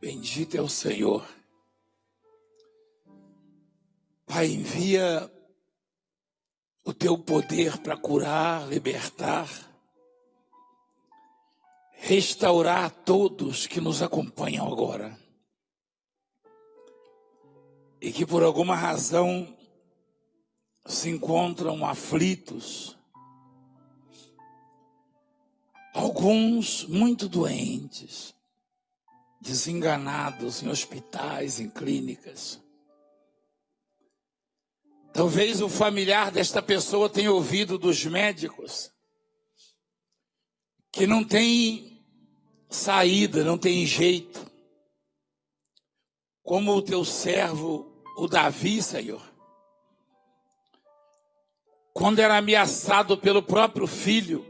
Bendito é o Senhor. Pai, envia o teu poder para curar, libertar, restaurar todos que nos acompanham agora. E que por alguma razão se encontram aflitos, alguns muito doentes, desenganados em hospitais, em clínicas. Talvez o familiar desta pessoa tenha ouvido dos médicos que não tem saída, não tem jeito. Como o teu servo, o Davi, Senhor, quando era ameaçado pelo próprio filho,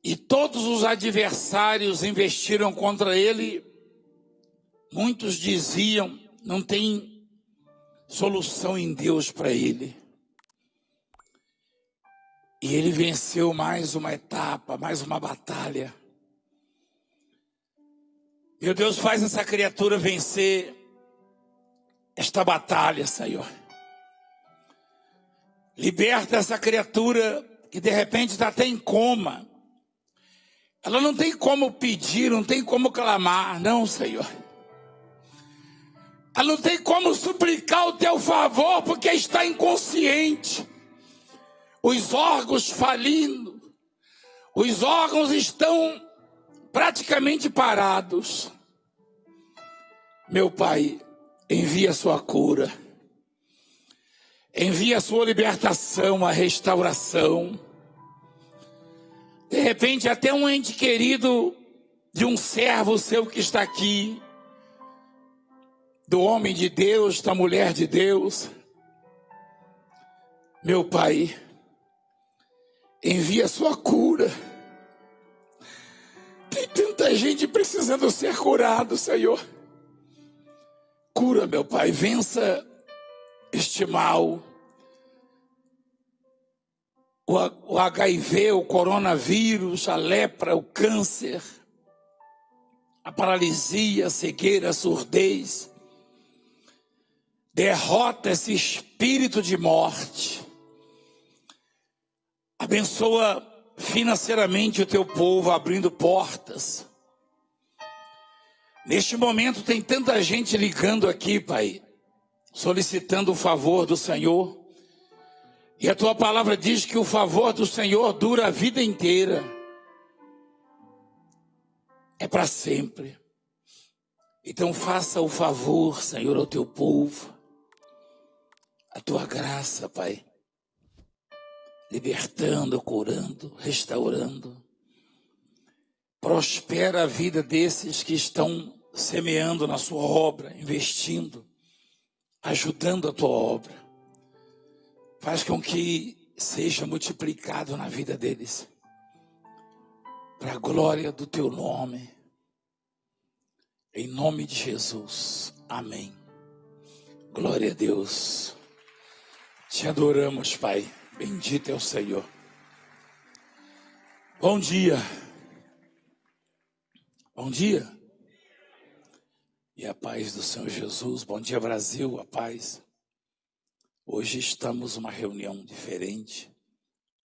e todos os adversários investiram contra ele, muitos diziam, não tem solução em Deus para ele. E ele venceu mais uma etapa, mais uma batalha. Meu Deus, faz essa criatura vencer esta batalha, Senhor. Liberta essa criatura que de repente está até em coma. Ela não tem como pedir, não tem como clamar, não, Senhor. Ela não tem como suplicar o teu favor, porque está inconsciente. Os órgãos falindo, os órgãos estão praticamente parados. Meu Pai, envia a sua cura, envia a sua libertação, a restauração. De repente, até um ente querido de um servo seu que está aqui, do homem de Deus, da mulher de Deus. Meu Pai, envia a sua cura. Tem tanta gente precisando ser curado, Senhor. Cura, meu Pai, vença este mal. O HIV, o coronavírus, a lepra, o câncer, a paralisia, a cegueira, a surdez. Derrota esse espírito de morte. Abençoa financeiramente o teu povo, abrindo portas. Neste momento tem tanta gente ligando aqui, Pai, solicitando o favor do Senhor. E a tua palavra diz que o favor do Senhor dura a vida inteira. É para sempre. Então faça o favor, Senhor, ao teu povo. A tua graça, Pai, libertando, curando, restaurando. Prospera a vida desses que estão semeando na sua obra, investindo, ajudando a tua obra. Faz com que seja multiplicado na vida deles, para a glória do teu nome. Em nome de Jesus. Amém. Glória a Deus. Te adoramos, Pai. Bendito é o Senhor. Bom dia. Bom dia. E a paz do Senhor Jesus. Bom dia, Brasil, a paz. Hoje estamos numa reunião diferente,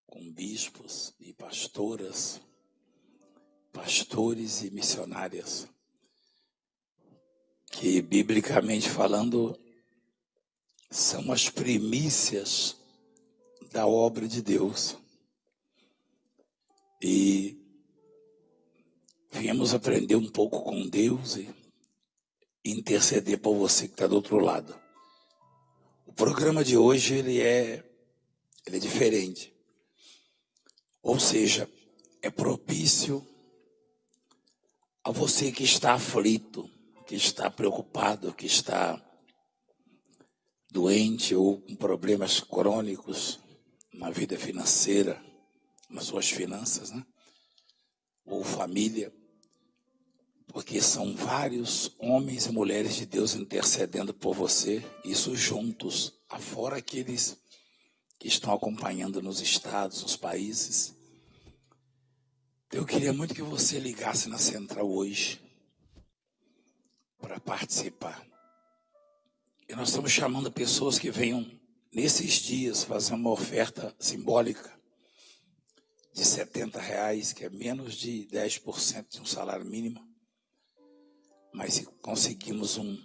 com bispos e pastoras, pastores e missionárias, que, biblicamente falando, são as primícias da obra de Deus. E viemos aprender um pouco com Deus e interceder por você que está do outro lado. O programa de hoje ele é diferente. Ou seja, é propício a você que está aflito, que está preocupado, que está doente ou com problemas crônicos na vida financeira, nas suas finanças, né? Ou família, porque são vários homens e mulheres de Deus intercedendo por você, isso juntos, afora aqueles que estão acompanhando nos estados, nos países. Eu queria muito que você ligasse na central hoje para participar. E nós estamos chamando pessoas que venham nesses dias fazer uma oferta simbólica de R$70, que é menos de 10% de um salário mínimo. Mas se conseguimos um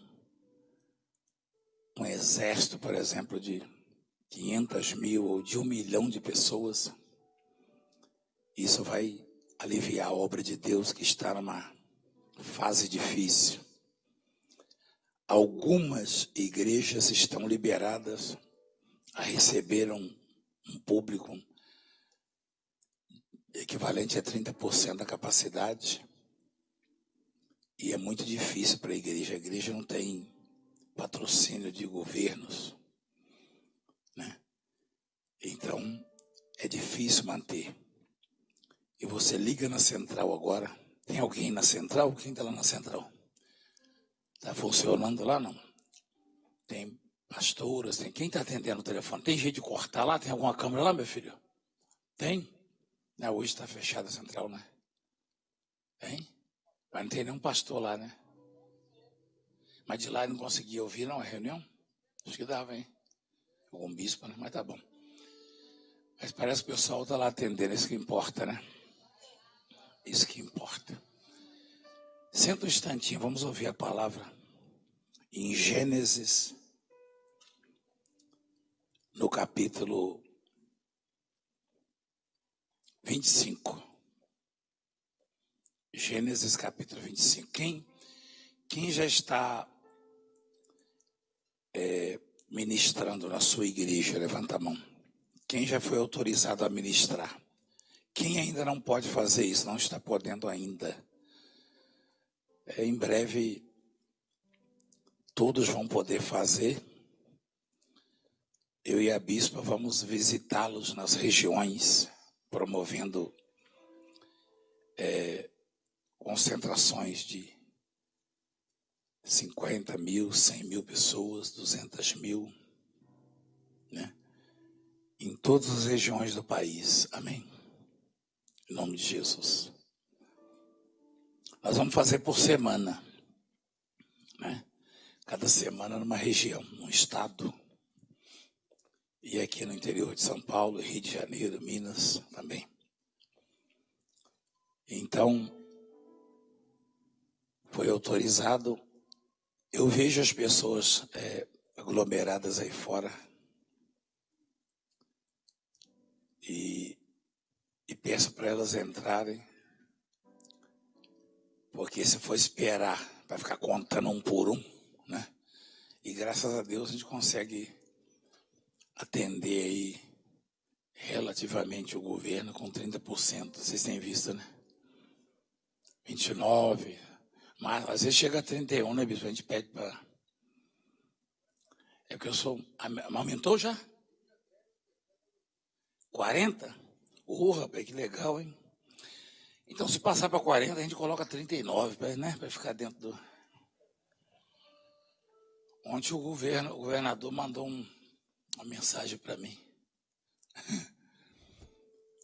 exército, por exemplo, de 500 mil ou de 1 milhão de pessoas, isso vai aliviar a obra de Deus que está numa fase difícil. Algumas igrejas estão liberadas a receber um público equivalente a 30% da capacidade. E é muito difícil para a igreja. A igreja não tem patrocínio de governos, né? Então, é difícil manter. E você liga na central agora. Tem alguém na central? Quem está lá na central? Está funcionando lá, não? Tem pastoras, tem quem está atendendo o telefone? Tem jeito de cortar lá? Tem alguma câmera lá, meu filho? Tem? Não, hoje está fechada a central, né? Tem? Mas não tem nenhum pastor lá, né? Mas de lá ele não conseguia ouvir, não, a reunião? Acho que dava, hein? Algum bispo, né? Mas tá bom. Mas parece que o pessoal está lá atendendo, isso que importa, né? Isso que importa. Senta um instantinho, vamos ouvir a palavra em Gênesis, no capítulo 25. Gênesis capítulo 25. Quem já está ministrando na sua igreja, levanta a mão. Quem já foi autorizado a ministrar? Quem ainda não pode fazer isso, não está podendo ainda. Em breve, todos vão poder fazer. Eu e a bispa vamos visitá-los nas regiões, promovendo concentrações de 50 mil, 100 mil pessoas, 200 mil, né? Em todas as regiões do país. Amém? Em nome de Jesus. Nós vamos fazer por semana, né? Cada semana numa região, num estado. E aqui no interior de São Paulo, Rio de Janeiro, Minas também. Então, foi autorizado. Eu vejo as pessoas aglomeradas aí fora. E peço para elas entrarem. Porque se for esperar, vai ficar contando um por um, né? E graças a Deus a gente consegue atender aí relativamente o governo com 30%. Vocês têm visto, né? 29%. Mas às vezes chega a 31%, né, bispo? A gente pede para... É porque eu sou... Aumentou já? 40%? Rapaz, que legal, hein? Então, se passar para 40%, a gente coloca 39%, né? Para ficar dentro do... Ontem o governador mandou uma mensagem para mim.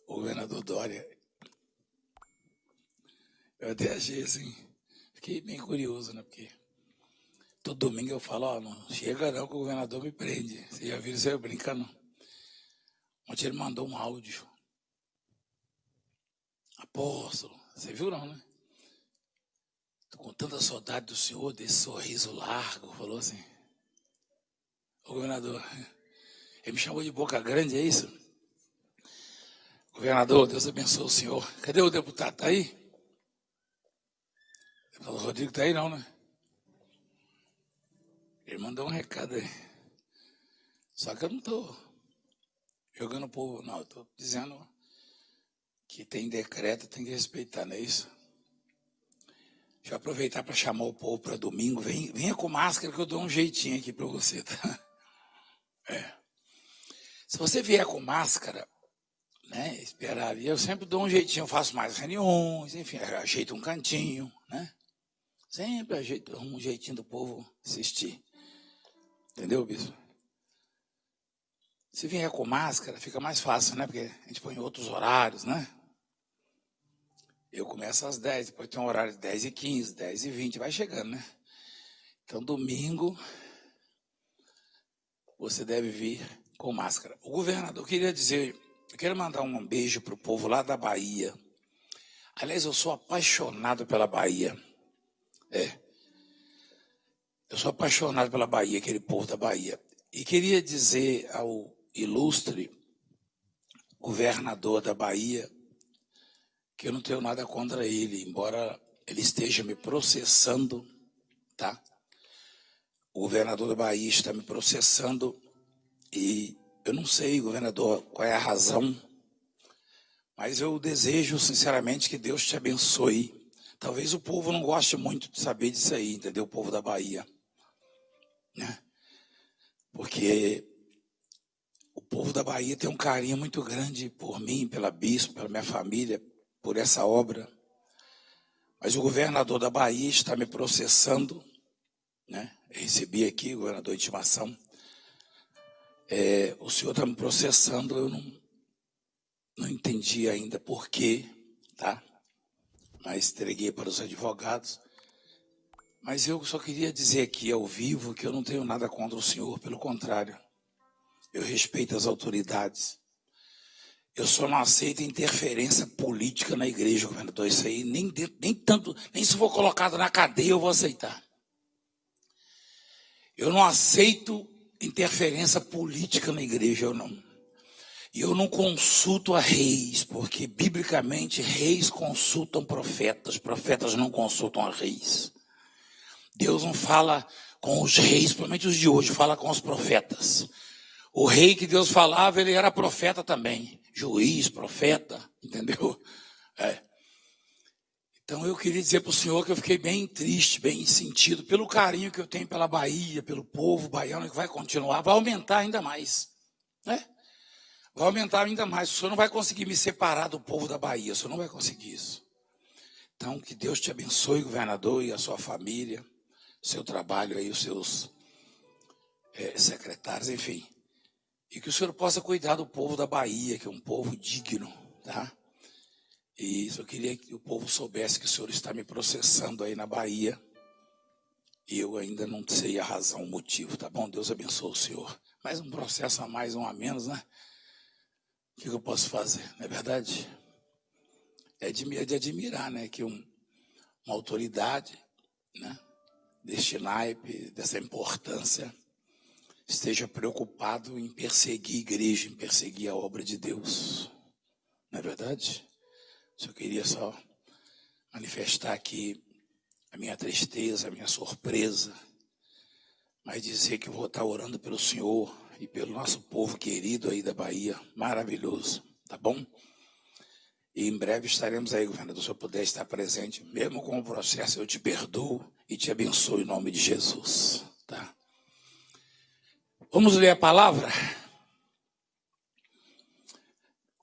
O governador Dória. Eu até achei assim... Fiquei bem curioso, né? Porque todo domingo eu falo, não chega não que o governador me prende. Vocês já viram isso aí, eu brincando? Ontem ele mandou um áudio. Apóstolo, você viu não, né? Tô com tanta saudade do senhor, desse sorriso largo, falou assim. O governador, ele me chamou de boca grande, é isso? Governador, Deus abençoe o senhor. Cadê o deputado? Tá aí? O deputado Rodrigo tá aí não, né? Ele mandou um recado aí. Só que eu não tô jogando o povo, não. Eu tô dizendo que tem decreto, tem que respeitar, não é isso? Deixa eu aproveitar para chamar o povo para domingo. Venha com máscara que eu dou um jeitinho aqui para você, tá? Se você vier com máscara, né, esperar, eu sempre dou um jeitinho, faço mais reuniões, enfim, ajeito um cantinho, né? Sempre ajeito um jeitinho do povo assistir. Entendeu, bispo? Se vier com máscara, fica mais fácil, né? Porque a gente põe em outros horários, né? Eu começo às 10, depois tem um horário de 10h15, 10h20, vai chegando, né? Então, domingo, você deve vir com máscara. O governador, eu quero mandar um beijo para o povo lá da Bahia. Aliás, eu sou apaixonado pela Bahia. Eu sou apaixonado pela Bahia, aquele povo da Bahia. E queria dizer ao ilustre governador da Bahia que eu não tenho nada contra ele, embora ele esteja me processando, tá? O governador da Bahia está me processando e eu não sei, governador, qual é a razão, mas eu desejo sinceramente que Deus te abençoe. Talvez o povo não goste muito de saber disso aí, entendeu? O povo da Bahia, né? Porque o povo da Bahia tem um carinho muito grande por mim, pela bispo, pela minha família, por essa obra. Mas o governador da Bahia está me processando, né? Eu recebi aqui, governador de intimação. O senhor está me processando, eu não entendi ainda por quê, tá? Mas entreguei para os advogados. Mas eu só queria dizer aqui ao vivo que eu não tenho nada contra o senhor, pelo contrário. Eu respeito as autoridades. Eu só não aceito interferência política na igreja, governador. Isso aí, nem se for colocado na cadeia, eu vou aceitar. Eu não aceito interferência política na igreja, eu não. E eu não consulto a reis, porque, biblicamente, reis consultam profetas. Profetas não consultam a reis. Deus não fala com os reis, principalmente os de hoje, fala com os profetas. O rei que Deus falava, ele era profeta também. Juiz, profeta, entendeu? Então eu queria dizer para o senhor que eu fiquei bem triste, bem sentido, pelo carinho que eu tenho pela Bahia, pelo povo baiano, que vai continuar, vai aumentar ainda mais, né? Vai aumentar ainda mais. O senhor não vai conseguir me separar do povo da Bahia, o senhor não vai conseguir isso. Então, que Deus te abençoe, governador, e a sua família, seu trabalho aí, os seus secretários, enfim. E que o senhor possa cuidar do povo da Bahia, que é um povo digno, tá? E eu queria que o povo soubesse que o senhor está me processando aí na Bahia. E eu ainda não sei a razão, o motivo, tá bom? Deus abençoe o senhor. Mais um processo a mais, um a menos, né? O que eu posso fazer, não é verdade? É de admirar, né? Que uma autoridade, né, deste naipe, dessa importância, esteja preocupado em perseguir a igreja, em perseguir a obra de Deus. Não é verdade? Eu queria só manifestar aqui a minha tristeza, a minha surpresa, mas dizer que eu vou estar orando pelo senhor e pelo nosso povo querido aí da Bahia, maravilhoso, tá bom? E em breve estaremos aí, governador, se eu puder estar presente, mesmo com o processo, eu te perdoo e te abençoo em nome de Jesus, tá? Vamos ler a palavra?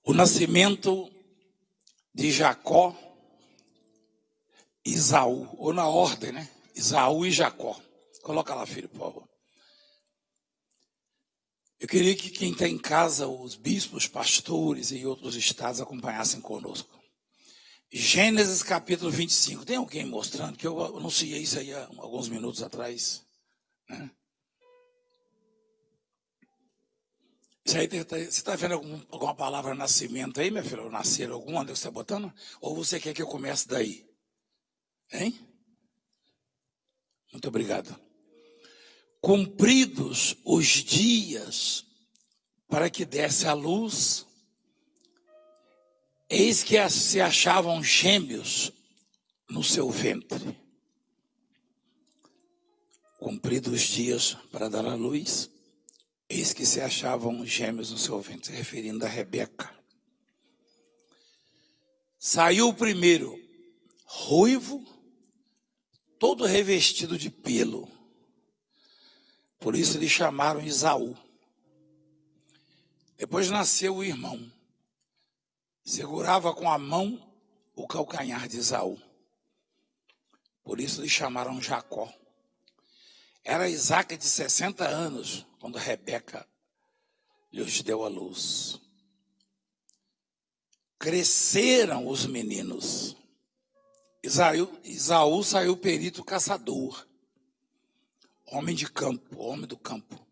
O nascimento de Jacó e Esaú, ou na ordem, né? Esaú e Jacó. Coloca lá, filho, por favor. Eu queria que quem está em casa, os bispos, pastores e outros estados acompanhassem conosco. Gênesis capítulo 25. Tem alguém mostrando que eu anunciei isso aí há alguns minutos atrás, né? Isso aí, você está vendo alguma palavra nascimento aí, minha filha? Ou nascer alguma onde você está botando? Ou você quer que eu comece daí? Hein? Muito obrigado. Cumpridos os dias para que desse a luz, eis que se achavam gêmeos no seu ventre. Cumpridos os dias para dar a luz, eis que se achavam gêmeos no seu ventre, referindo a Rebeca. Saiu o primeiro, ruivo, todo revestido de pelo. Por isso lhe chamaram Esaú. Depois nasceu o irmão. Segurava com a mão o calcanhar de Esaú. Por isso lhe chamaram Jacó. Era Isaque de 60 anos, quando Rebeca lhes deu a luz. Cresceram os meninos. Esaú saiu perito caçador, homem de campo, homem do campo.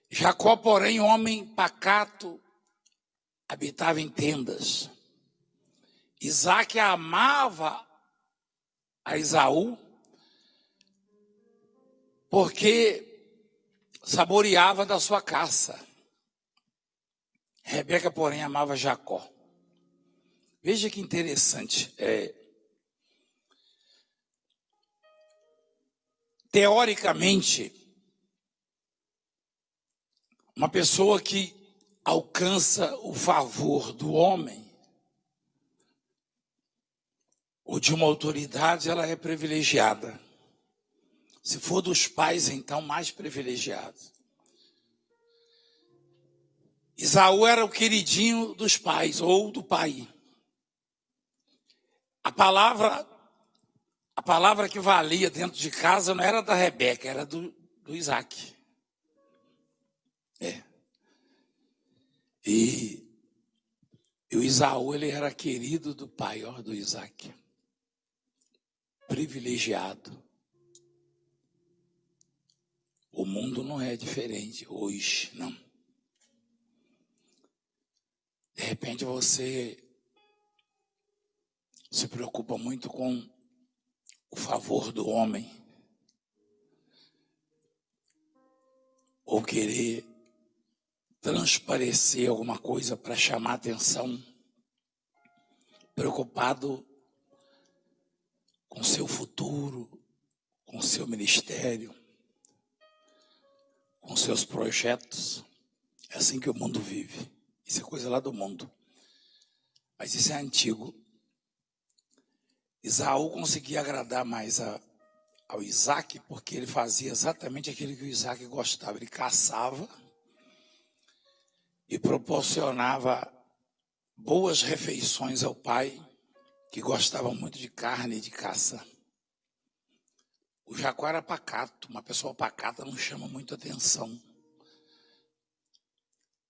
Jacó, porém, homem pacato, habitava em tendas. Isaque amava a Esaú porque saboreava da sua caça. Rebeca, porém, amava Jacó. Veja que interessante. Teoricamente, uma pessoa que alcança o favor do homem ou de uma autoridade, ela é privilegiada. Se for dos pais, então, mais privilegiado. Esaú era o queridinho dos pais ou do pai. A palavra que valia dentro de casa não era da Rebeca, era do Isaque. E o Esaú, ele era querido do pai, do Isaque. Privilegiado. O mundo não é diferente hoje, não. De repente você se preocupa muito com o favor do homem, ou querer transparecer alguma coisa para chamar atenção, preocupado com seu futuro, com seu ministério, com seus projetos. É assim que o mundo vive. Isso é coisa lá do mundo. Mas isso é antigo. Esaú conseguia agradar mais ao Isaque, porque ele fazia exatamente aquilo que o Isaque gostava. Ele caçava e proporcionava boas refeições ao pai, que gostava muito de carne e de caça. O Jacó era pacato. Uma pessoa pacata não chama muita atenção.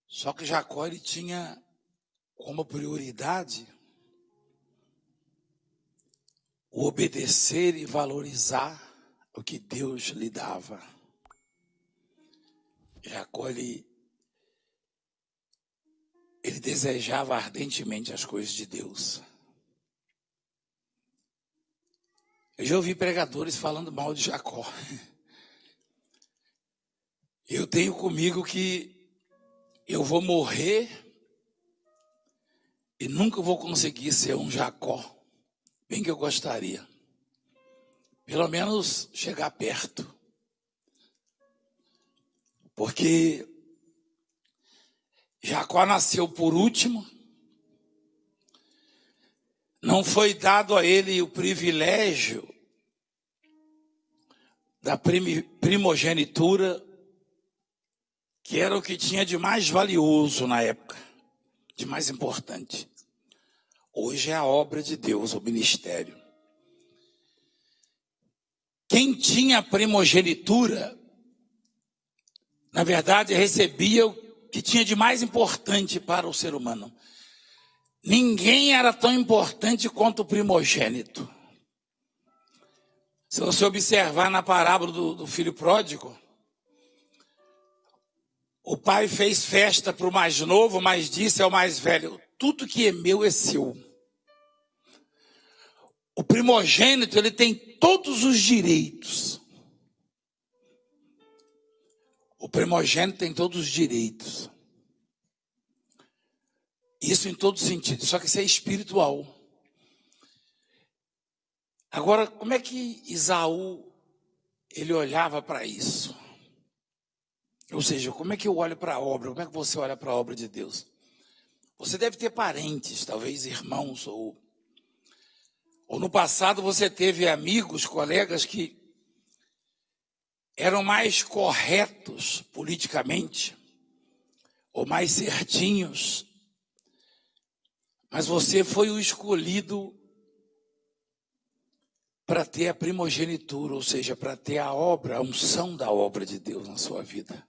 Só que Jacó, ele tinha como prioridade o obedecer e valorizar o que Deus lhe dava. Jacó, ele desejava ardentemente as coisas de Deus. Eu já ouvi pregadores falando mal de Jacó. Eu tenho comigo que eu vou morrer e nunca vou conseguir ser um Jacó, bem que eu gostaria. Pelo menos chegar perto. Porque Jacó nasceu por último, não foi dado a ele o privilégio da primogenitura, que era o que tinha de mais valioso na época, de mais importante. Hoje é a obra de Deus, o ministério. Quem tinha a primogenitura, na verdade, recebia o que tinha de mais importante para o ser humano. Ninguém era tão importante quanto o primogênito. Se você observar na parábola do filho pródigo, o pai fez festa para o mais novo, mas disse ao mais velho: tudo que é meu é seu. O primogênito, ele tem todos os direitos. O primogênito tem todos os direitos. Isso em todos os sentidos, só que isso é espiritual. Agora, como é que Esaú, ele olhava para isso? Ou seja, como é que eu olho para a obra? Como é que você olha para a obra de Deus? Você deve ter parentes, talvez irmãos, ou no passado você teve amigos, colegas que eram mais corretos politicamente, ou mais certinhos, mas você foi o escolhido para ter a primogenitura, ou seja, para ter a obra, a unção da obra de Deus na sua vida.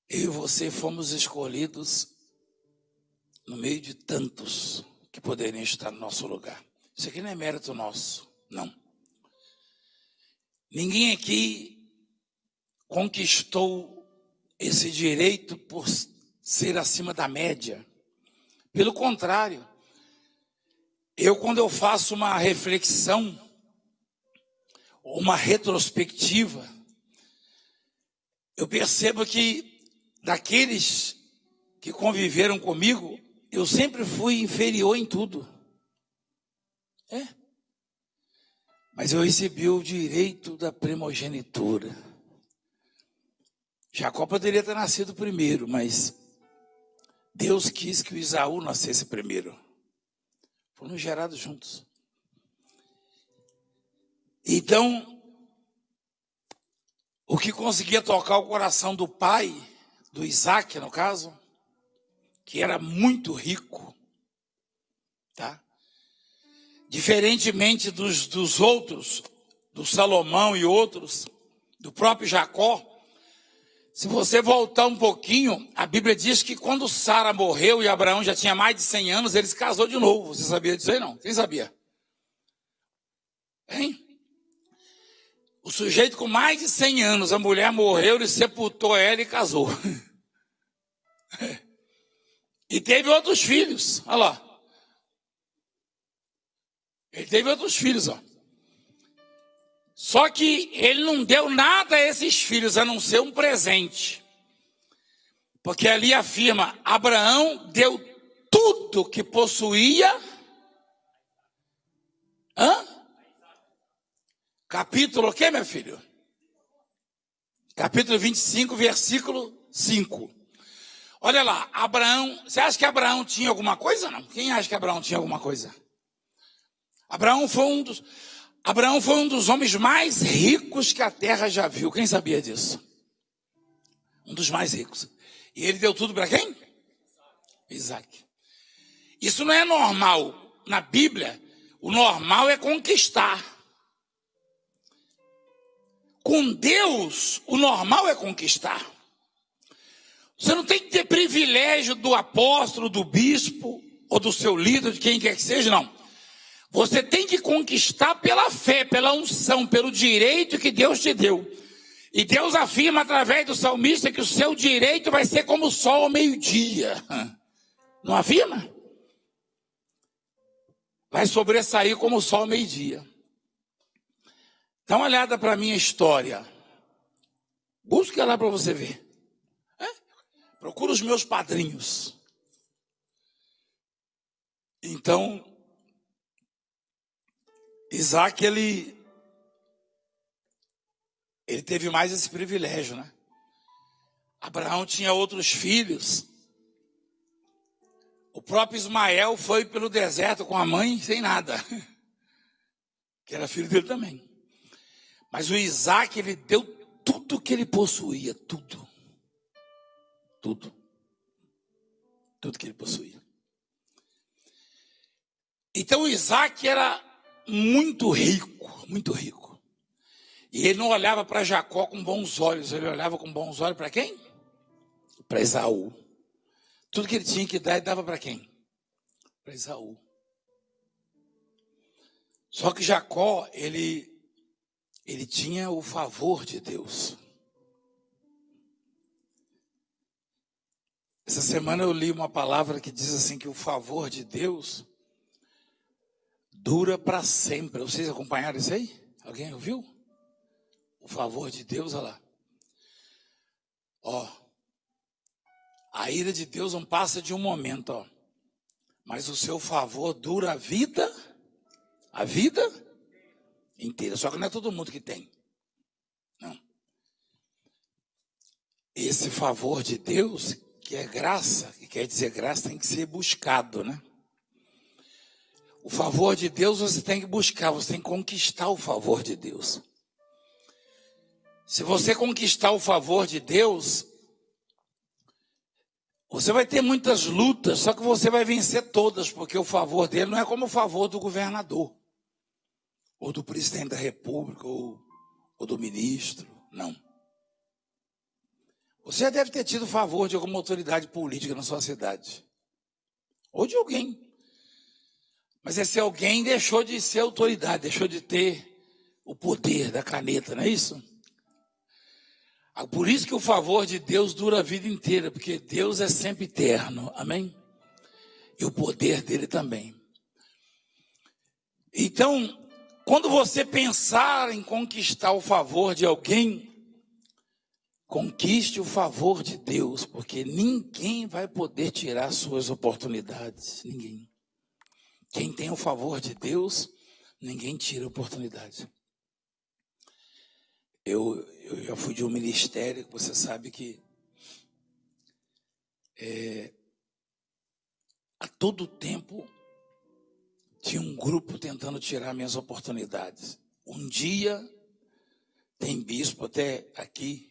Eu e você fomos escolhidos no meio de tantos que poderiam estar no nosso lugar. Isso aqui não é mérito nosso, não. Ninguém aqui conquistou esse direito por ser acima da média. Pelo contrário, quando eu faço uma reflexão, uma retrospectiva, eu percebo que daqueles que conviveram comigo, eu sempre fui inferior em tudo. Mas eu recebi o direito da primogenitura. Jacó poderia ter nascido primeiro, mas Deus quis que o Esaú nascesse primeiro. Foram gerados juntos. Então, o que conseguia tocar o coração do pai, do Isaac no caso, que era muito rico, tá? Diferentemente dos outros, do Salomão e outros, do próprio Jacó, se você voltar um pouquinho, a Bíblia diz que quando Sara morreu e Abraão já tinha mais de 100 anos, ele se casou de novo. Você sabia disso aí, não? Quem sabia? Hein? O sujeito com mais de 100 anos, a mulher morreu, ele sepultou ela e casou. E teve outros filhos, olha lá. Ele teve outros filhos, ó. Só que ele não deu nada a esses filhos, a não ser um presente. Porque ali afirma, Abraão deu tudo que possuía. Capítulo o quê, meu filho? Capítulo 25, versículo 5. Olha lá, Abraão, você acha que Abraão tinha alguma coisa? Não. Quem acha que Abraão tinha alguma coisa? Abraão foi um dos homens mais ricos que a terra já viu. Quem sabia disso? Um dos mais ricos. E ele deu tudo para quem? Isaac. Isso não é normal. Na Bíblia, o normal é conquistar. Com Deus, o normal é conquistar. Você não tem que ter privilégio do apóstolo, do bispo, ou do seu líder, de quem quer que seja, não. Você tem que conquistar pela fé, pela unção, pelo direito que Deus te deu. E Deus afirma através do salmista que o seu direito vai ser como o sol ao meio-dia. Não afirma? Vai sobressair como o sol ao meio-dia. Dá uma olhada para a minha história. Busca lá para você ver. Procura os meus padrinhos. Então, Isaac, ele teve mais esse privilégio, né? Abraão tinha outros filhos. O próprio Ismael foi pelo deserto com a mãe sem nada. Que era filho dele também. Mas o Isaac, ele deu tudo que ele possuía, tudo. Tudo. Tudo que ele possuía. Então o Isaac era muito rico, muito rico. E ele não olhava para Jacó com bons olhos, ele olhava com bons olhos para quem? Para Esaú. Tudo que ele tinha que dar, ele dava para quem? Para Esaú. Só que Jacó, ele tinha o favor de Deus. Essa semana eu li uma palavra que diz assim que o favor de Deus dura para sempre. Vocês acompanharam isso aí? Alguém ouviu? O favor de Deus, olha lá. Ó, a ira de Deus não passa de um momento, ó. Mas o seu favor dura a vida inteira. Só que não é todo mundo que tem. Não. Esse favor de Deus, que é graça, que quer dizer graça, tem que ser buscado, né? O favor de Deus você tem que buscar, você tem que conquistar o favor de Deus. Se você conquistar o favor de Deus, você vai ter muitas lutas, só que você vai vencer todas, porque o favor dele não é como o favor do governador, ou do presidente da república, ou do ministro, não. Você já deve ter tido favor de alguma autoridade política na sua cidade, ou de alguém. Mas esse alguém deixou de ser autoridade, deixou de ter o poder da caneta, não é isso? Por isso que o favor de Deus dura a vida inteira, porque Deus é sempre eterno, amém? E o poder dele também. Então, quando você pensar em conquistar o favor de alguém, conquiste o favor de Deus, porque ninguém vai poder tirar suas oportunidades, ninguém. Quem tem o favor de Deus, ninguém tira a oportunidade. Eu já fui de um ministério, você sabe que a todo tempo tinha um grupo tentando tirar minhas oportunidades. Um dia, tem bispo até aqui,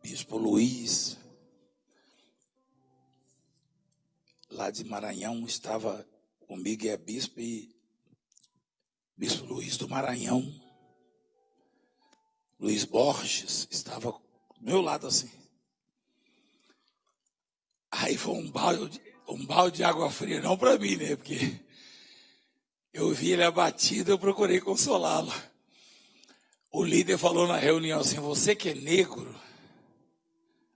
bispo Luiz, lá de Maranhão, estava comigo, é bispo, e bispo Luiz do Maranhão, Luiz Borges, estava do meu lado assim. Aí foi um balde de água fria, não para mim, né? Porque eu vi ele abatido, eu procurei consolá-lo. O líder falou na reunião assim: você que é negro,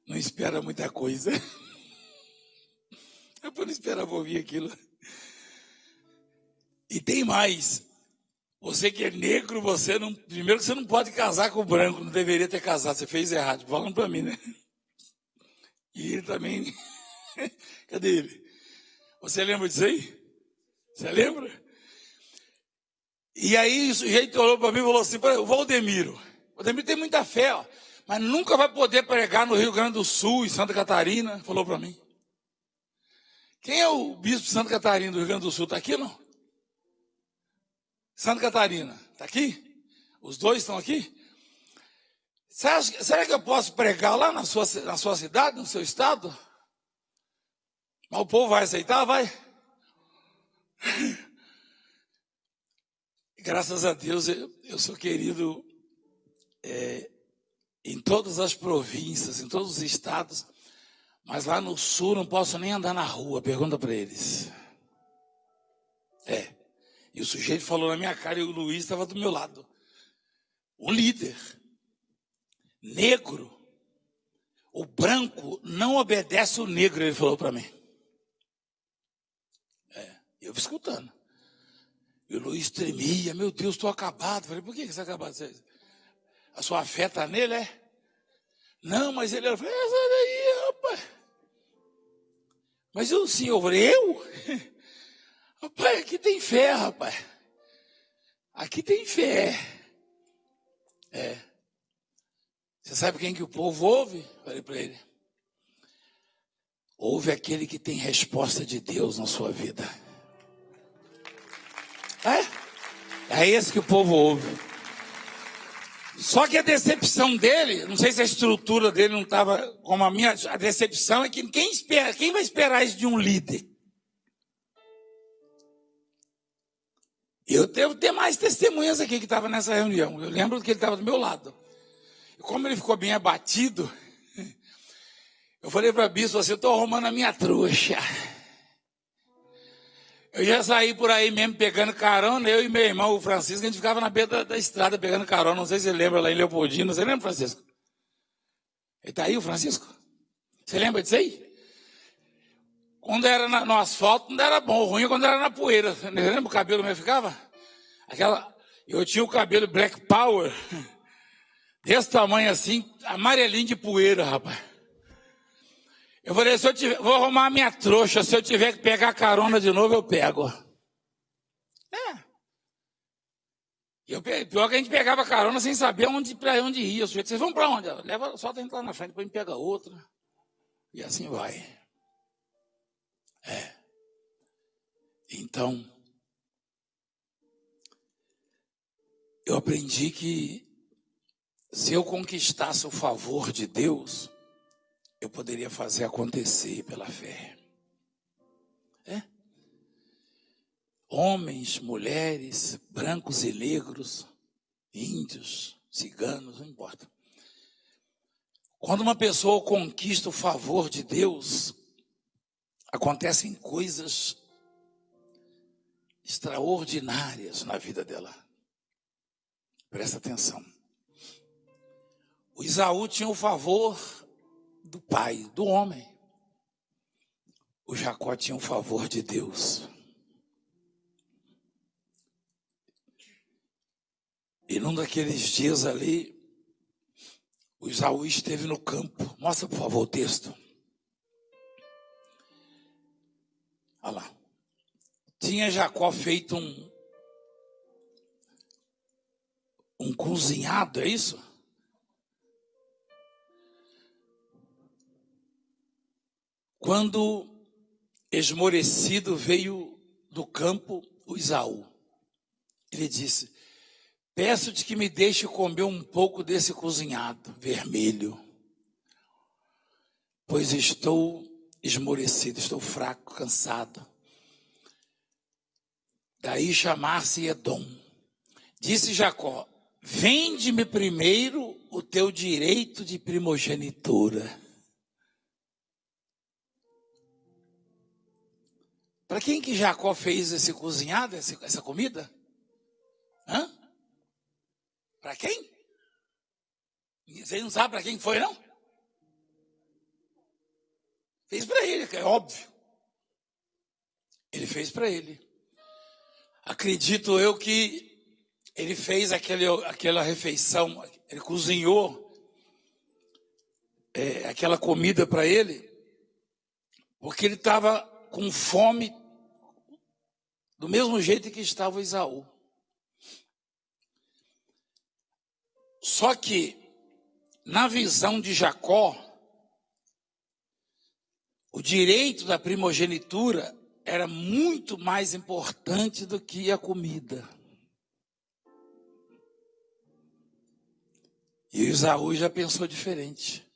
não espera muita coisa. Eu não esperava ouvir aquilo. E tem mais. Você que é negro, primeiro que você não pode casar com o branco, não deveria ter casado, você fez errado. Falando para mim, né? E ele também. Cadê ele? Você lembra disso aí? Você lembra? E aí o sujeito olhou para mim e falou assim: o Valdemiro tem muita fé, ó, mas nunca vai poder pregar no Rio Grande do Sul, em Santa Catarina. Falou para mim. Quem é o bispo de Santa Catarina do Rio Grande do Sul? Está aqui, não? Santa Catarina, está aqui? Os dois estão aqui? Será que eu posso pregar lá na sua cidade, no seu estado? Mas o povo vai aceitar? Vai. Graças a Deus eu sou querido em todas as províncias, em todos os estados, mas lá no sul não posso nem andar na rua, pergunta para eles. E o sujeito falou na minha cara e o Luiz estava do meu lado. O líder, negro, o branco não obedece o negro, ele falou para mim. Eu fui escutando. E o Luiz tremia, meu Deus, estou acabado. Falei, por que você está acabado? A sua fé está nele, é? Não, mas ele falou, essa daí, rapaz. Mas o senhor, eu? Rapaz, aqui tem fé, rapaz. Aqui tem fé. Você sabe quem que o povo ouve? Falei para ele. Ouve aquele que tem resposta de Deus na sua vida. É esse que o povo ouve. Só que a decepção dele, não sei se a estrutura dele não estava como a minha, a decepção é que quem vai esperar isso de um líder? Eu devo ter mais testemunhas aqui que estavam nessa reunião. Eu lembro que ele estava do meu lado. E como ele ficou bem abatido, eu falei para a bispo assim, eu estou arrumando a minha trouxa. Eu já saí por aí mesmo pegando carona, eu e meu irmão, o Francisco, a gente ficava na beira da estrada pegando carona. Não sei se você lembra lá em Leopoldina. Você lembra, Francisco? Ele está aí, o Francisco? Você lembra disso aí? Quando era no asfalto, não era bom. O ruim é quando era na poeira. Você lembra o cabelo meu ficava? Eu tinha o cabelo Black Power, desse tamanho assim, amarelinho de poeira, rapaz. Eu falei, vou arrumar a minha trouxa, se eu tiver que pegar carona de novo, eu pego. Pior que a gente pegava carona sem saber para onde ia. Vocês vão para onde? Leva, só tem que ir lá na frente, depois a gente pega outra. E assim vai. Então, eu aprendi que se eu conquistasse o favor de Deus, eu poderia fazer acontecer pela fé. Homens, mulheres, brancos e negros, índios, ciganos, não importa. Quando uma pessoa conquista o favor de Deus, acontecem coisas extraordinárias na vida dela. Presta atenção. O Esaú tinha o favor do pai, do homem. O Jacó tinha o favor de Deus. E num daqueles dias ali, o Esaú esteve no campo. Mostra, por favor, o texto. Olha lá. Tinha Jacó feito um cozinhado, é isso? Quando esmorecido veio do campo o Esaú. Ele disse: peço-te que me deixe comer um pouco desse cozinhado vermelho, pois estou esmorecido, estou fraco, cansado. Daí chamar-se Edom. Disse Jacó: vende-me primeiro o teu direito de primogenitura. Para quem que Jacó fez esse cozinhado, essa comida? Hã? Para quem? Você não sabe para quem foi, não? Fez para ele, que é óbvio. Ele fez para ele. Acredito eu que ele fez aquela refeição, ele cozinhou aquela comida para ele, porque ele estava com fome, do mesmo jeito que estava o Esaú. Só que, na visão de Jacó, o direito da primogenitura era muito mais importante do que a comida. E o Esaú já pensou diferente.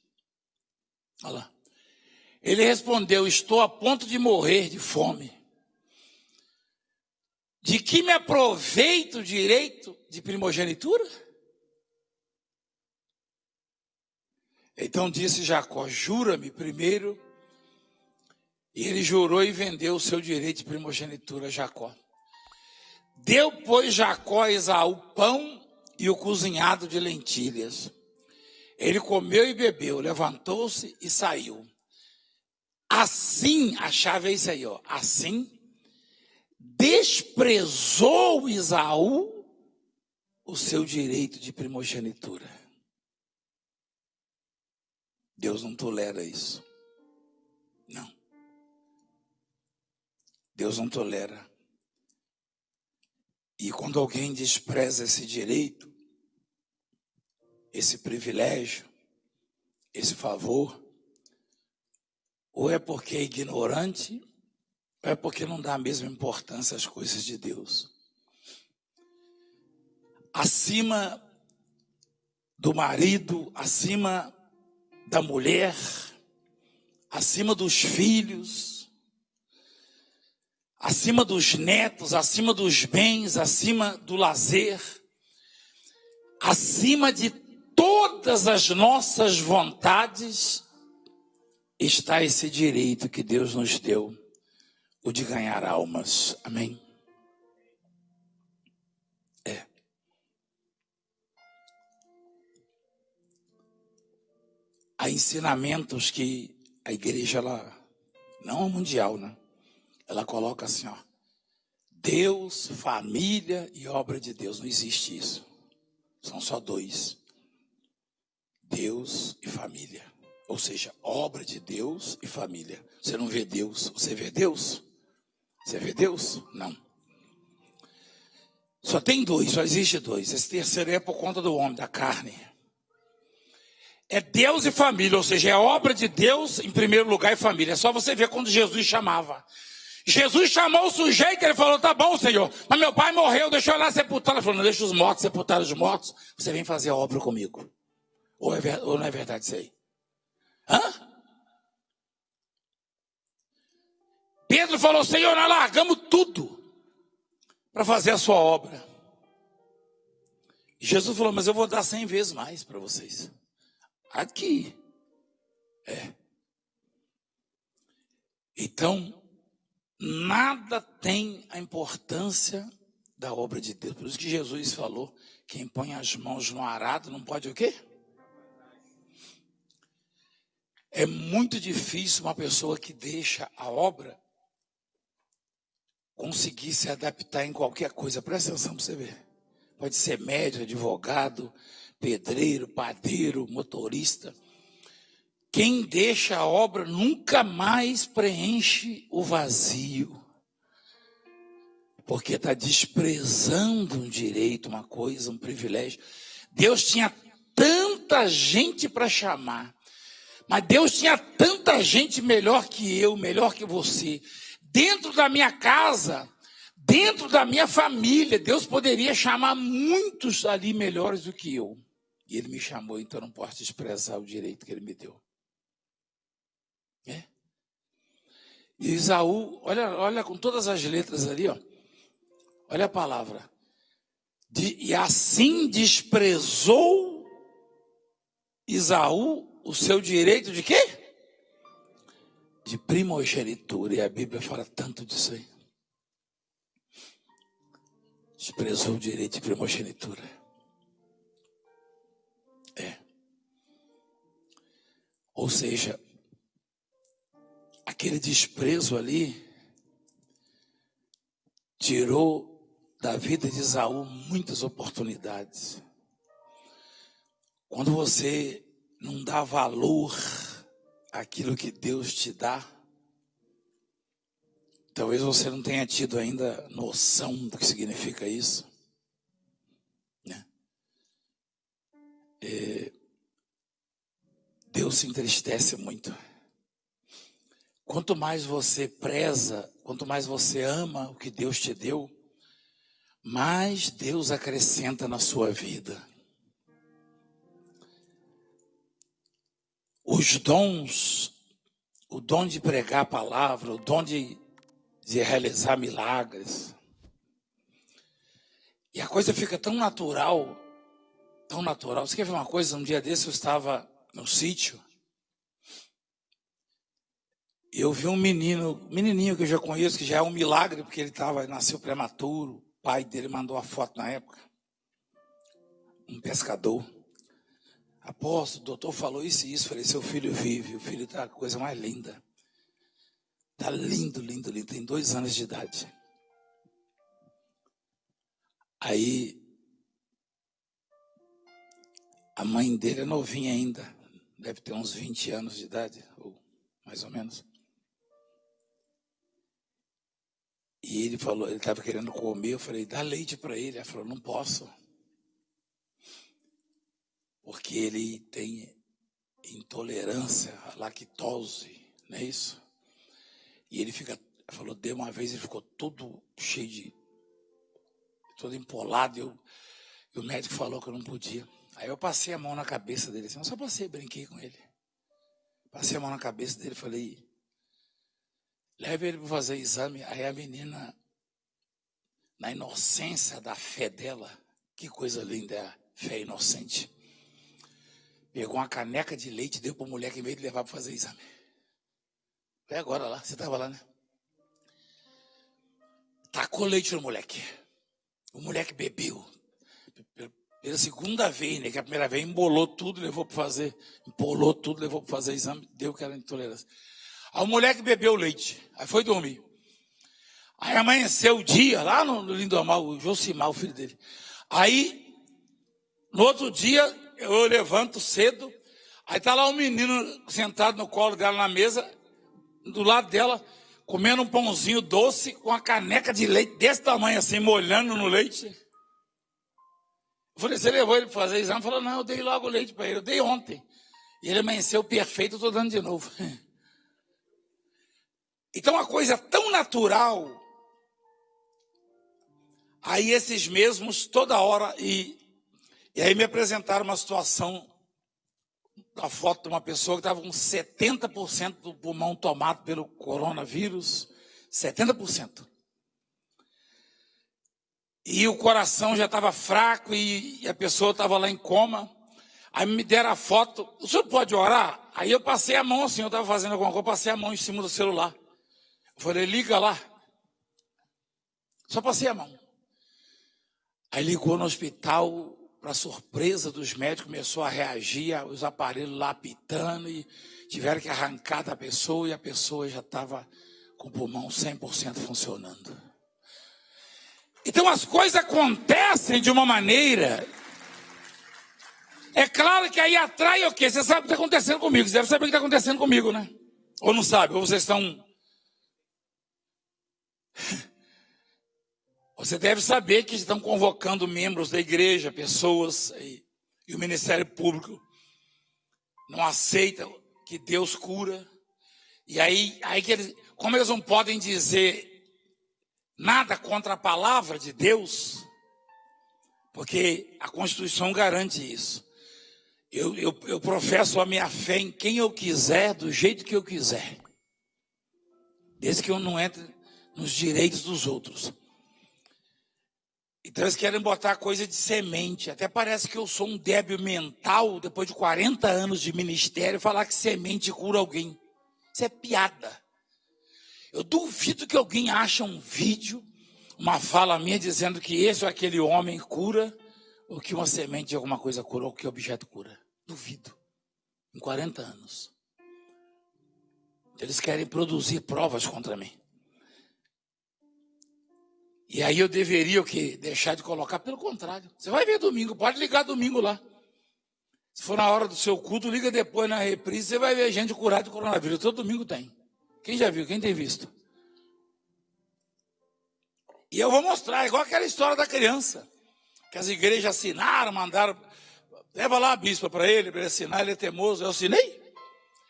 Olha lá. Ele respondeu: estou a ponto de morrer de fome. De que me aproveito o direito de primogenitura? Então disse Jacó: jura-me primeiro. E ele jurou e vendeu o seu direito de primogenitura a Jacó. Deu, pois, Jacó a Esaú pão e o cozinhado de lentilhas. Ele comeu e bebeu, levantou-se e saiu. Assim, a chave é isso aí, ó. Assim, desprezou Esaú o seu direito de primogenitura. Deus não tolera isso. Não. Deus não tolera. E quando alguém despreza esse direito, esse privilégio, esse favor, ou é porque é ignorante, ou é porque não dá a mesma importância às coisas de Deus. Acima do marido, acima da mulher, acima dos filhos, acima dos netos, acima dos bens, acima do lazer, acima de todas as nossas vontades, está esse direito que Deus nos deu, o de ganhar almas. Amém? Há ensinamentos que a igreja, ela, não a mundial, né? Ela coloca assim, ó: Deus, família e obra de Deus. Não existe isso. São só dois: Deus e família. Ou seja, obra de Deus e família. Você não vê Deus, você vê Deus? Você vê Deus? Não. Só tem dois, só existe dois. Esse terceiro é por conta do homem, da carne. É Deus e família, ou seja, é obra de Deus em primeiro lugar e família. É só você ver quando Jesus chamava. Jesus chamou o sujeito, ele falou: tá bom, Senhor, mas meu pai morreu, deixa eu lá sepultar. Ele falou: não, deixa os mortos sepultar os mortos, você vem fazer a obra comigo. Ou não é verdade isso aí? Hã? Pedro falou: Senhor, nós largamos tudo para fazer a sua obra. E Jesus falou: mas eu vou dar 100 vezes mais para vocês. Aqui. Então, nada tem a importância da obra de Deus. Por isso que Jesus falou, quem põe as mãos no arado não pode o quê? É muito difícil uma pessoa que deixa a obra conseguir se adaptar em qualquer coisa. Presta atenção para você ver. Pode ser médico, advogado, pedreiro, padeiro, motorista. Quem deixa a obra nunca mais preenche o vazio. Porque está desprezando um direito, uma coisa, um privilégio. Deus tinha tanta gente para chamar. Mas Deus tinha tanta gente melhor que eu, melhor que você. Dentro da minha casa, dentro da minha família, Deus poderia chamar muitos ali melhores do que eu. E Ele me chamou, então eu não posso desprezar o direito que Ele me deu. É? E Esaú, olha com todas as letras ali, ó. Olha a palavra. E assim desprezou Esaú o seu direito de quê? De primogenitura. E a Bíblia fala tanto disso aí. Desprezou o direito de primogenitura. É. Ou seja, aquele desprezo ali tirou da vida de Esaú muitas oportunidades. Quando você não dá valor àquilo que Deus te dá, talvez você não tenha tido ainda noção do que significa isso, né? Deus se entristece muito. Quanto mais você preza, quanto mais você ama o que Deus te deu, mais Deus acrescenta na sua vida. Os dons, o dom de pregar a palavra, o dom de realizar milagres. E a coisa fica tão natural, tão natural. Você quer ver uma coisa? Um dia desse eu estava no sítio, e eu vi um menininho que eu já conheço, que já é um milagre, porque ele nasceu prematuro. O pai dele mandou a foto na época. Um pescador. Apóstolo, o doutor falou isso e isso. Falei, seu filho vive. O filho está a coisa mais linda. Está lindo, lindo, lindo. Tem 2 anos de idade. Aí, a mãe dele é novinha ainda. Deve ter uns 20 anos de idade, ou mais ou menos. E ele falou, ele estava querendo comer. Eu falei, dá leite para ele. Ela falou, não posso. Porque ele tem intolerância à lactose, não é isso? E ele falou, de uma vez ele ficou todo cheio todo empolado, e o médico falou que eu não podia. Aí eu passei a mão na cabeça dele, assim, eu só brinquei com ele. Passei a mão na cabeça dele e falei, leve ele para fazer exame. Aí a menina, na inocência da fé dela, que coisa linda é a fé inocente, pegou uma caneca de leite e deu para a mulher que veio levar para fazer exame. Foi agora lá, você estava lá, né? Tacou leite no moleque. O moleque bebeu. Pela segunda vez, né? Que a primeira vez embolou tudo, levou para fazer. Empolou tudo, levou para fazer exame, deu que era intolerância. Aí o moleque bebeu o leite. Aí foi dormir. Aí amanheceu o dia, lá no Lindomar, o Josimar, o filho dele. Aí, no outro dia, eu levanto cedo. Aí tá lá um menino sentado no colo dela na mesa, do lado dela, comendo um pãozinho doce com uma caneca de leite desse tamanho assim, molhando no leite. Eu falei, você levou ele para fazer exame? Ele falou, não, eu dei logo o leite para ele, eu dei ontem. E ele amanheceu perfeito, eu estou dando de novo. Então, uma coisa tão natural. Aí esses mesmos, toda hora, e aí me apresentaram uma situação, a foto de uma pessoa que estava com 70% do pulmão tomado pelo coronavírus, 70%. E o coração já estava fraco e a pessoa estava lá em coma. Aí me deram a foto, o senhor pode orar? Aí eu passei a mão assim, eu estava fazendo alguma coisa, passei a mão em cima do celular. Eu falei, liga lá. Só passei a mão. Aí ligou no hospital, para surpresa dos médicos, começou a reagir, os aparelhos lá apitando, e tiveram que arrancar da pessoa, e a pessoa já estava com o pulmão 100% funcionando. Então as coisas acontecem de uma maneira... É claro que aí atrai o quê? Você sabe o que está acontecendo comigo, você deve saber o que está acontecendo comigo, né? Ou não sabe, ou vocês estão... Você deve saber que estão convocando membros da igreja, pessoas, e o Ministério Público não aceita que Deus cura. E aí que eles, como eles não podem dizer nada contra a palavra de Deus, porque a Constituição garante isso. Eu professo a minha fé em quem eu quiser, do jeito que eu quiser, desde que eu não entre nos direitos dos outros. Então eles querem botar coisa de semente. Até parece que eu sou um débil mental, depois de 40 anos de ministério, falar que semente cura alguém. Isso é piada. Eu duvido que alguém ache um vídeo, uma fala minha dizendo que esse ou aquele homem cura, ou que uma semente de alguma coisa cura, ou que objeto cura. Duvido. Em 40 anos. Eles querem produzir provas contra mim. E aí eu deveria o quê? Deixar de colocar? Pelo contrário. Você vai ver domingo, pode ligar domingo lá. Se for na hora do seu culto, liga depois na reprise, você vai ver gente curada de coronavírus. Todo domingo tem. Quem já viu? Quem tem visto? E eu vou mostrar, igual aquela história da criança. Que as igrejas assinaram, mandaram... Leva lá a bispa para ele assinar, ele é teimoso. Eu assinei.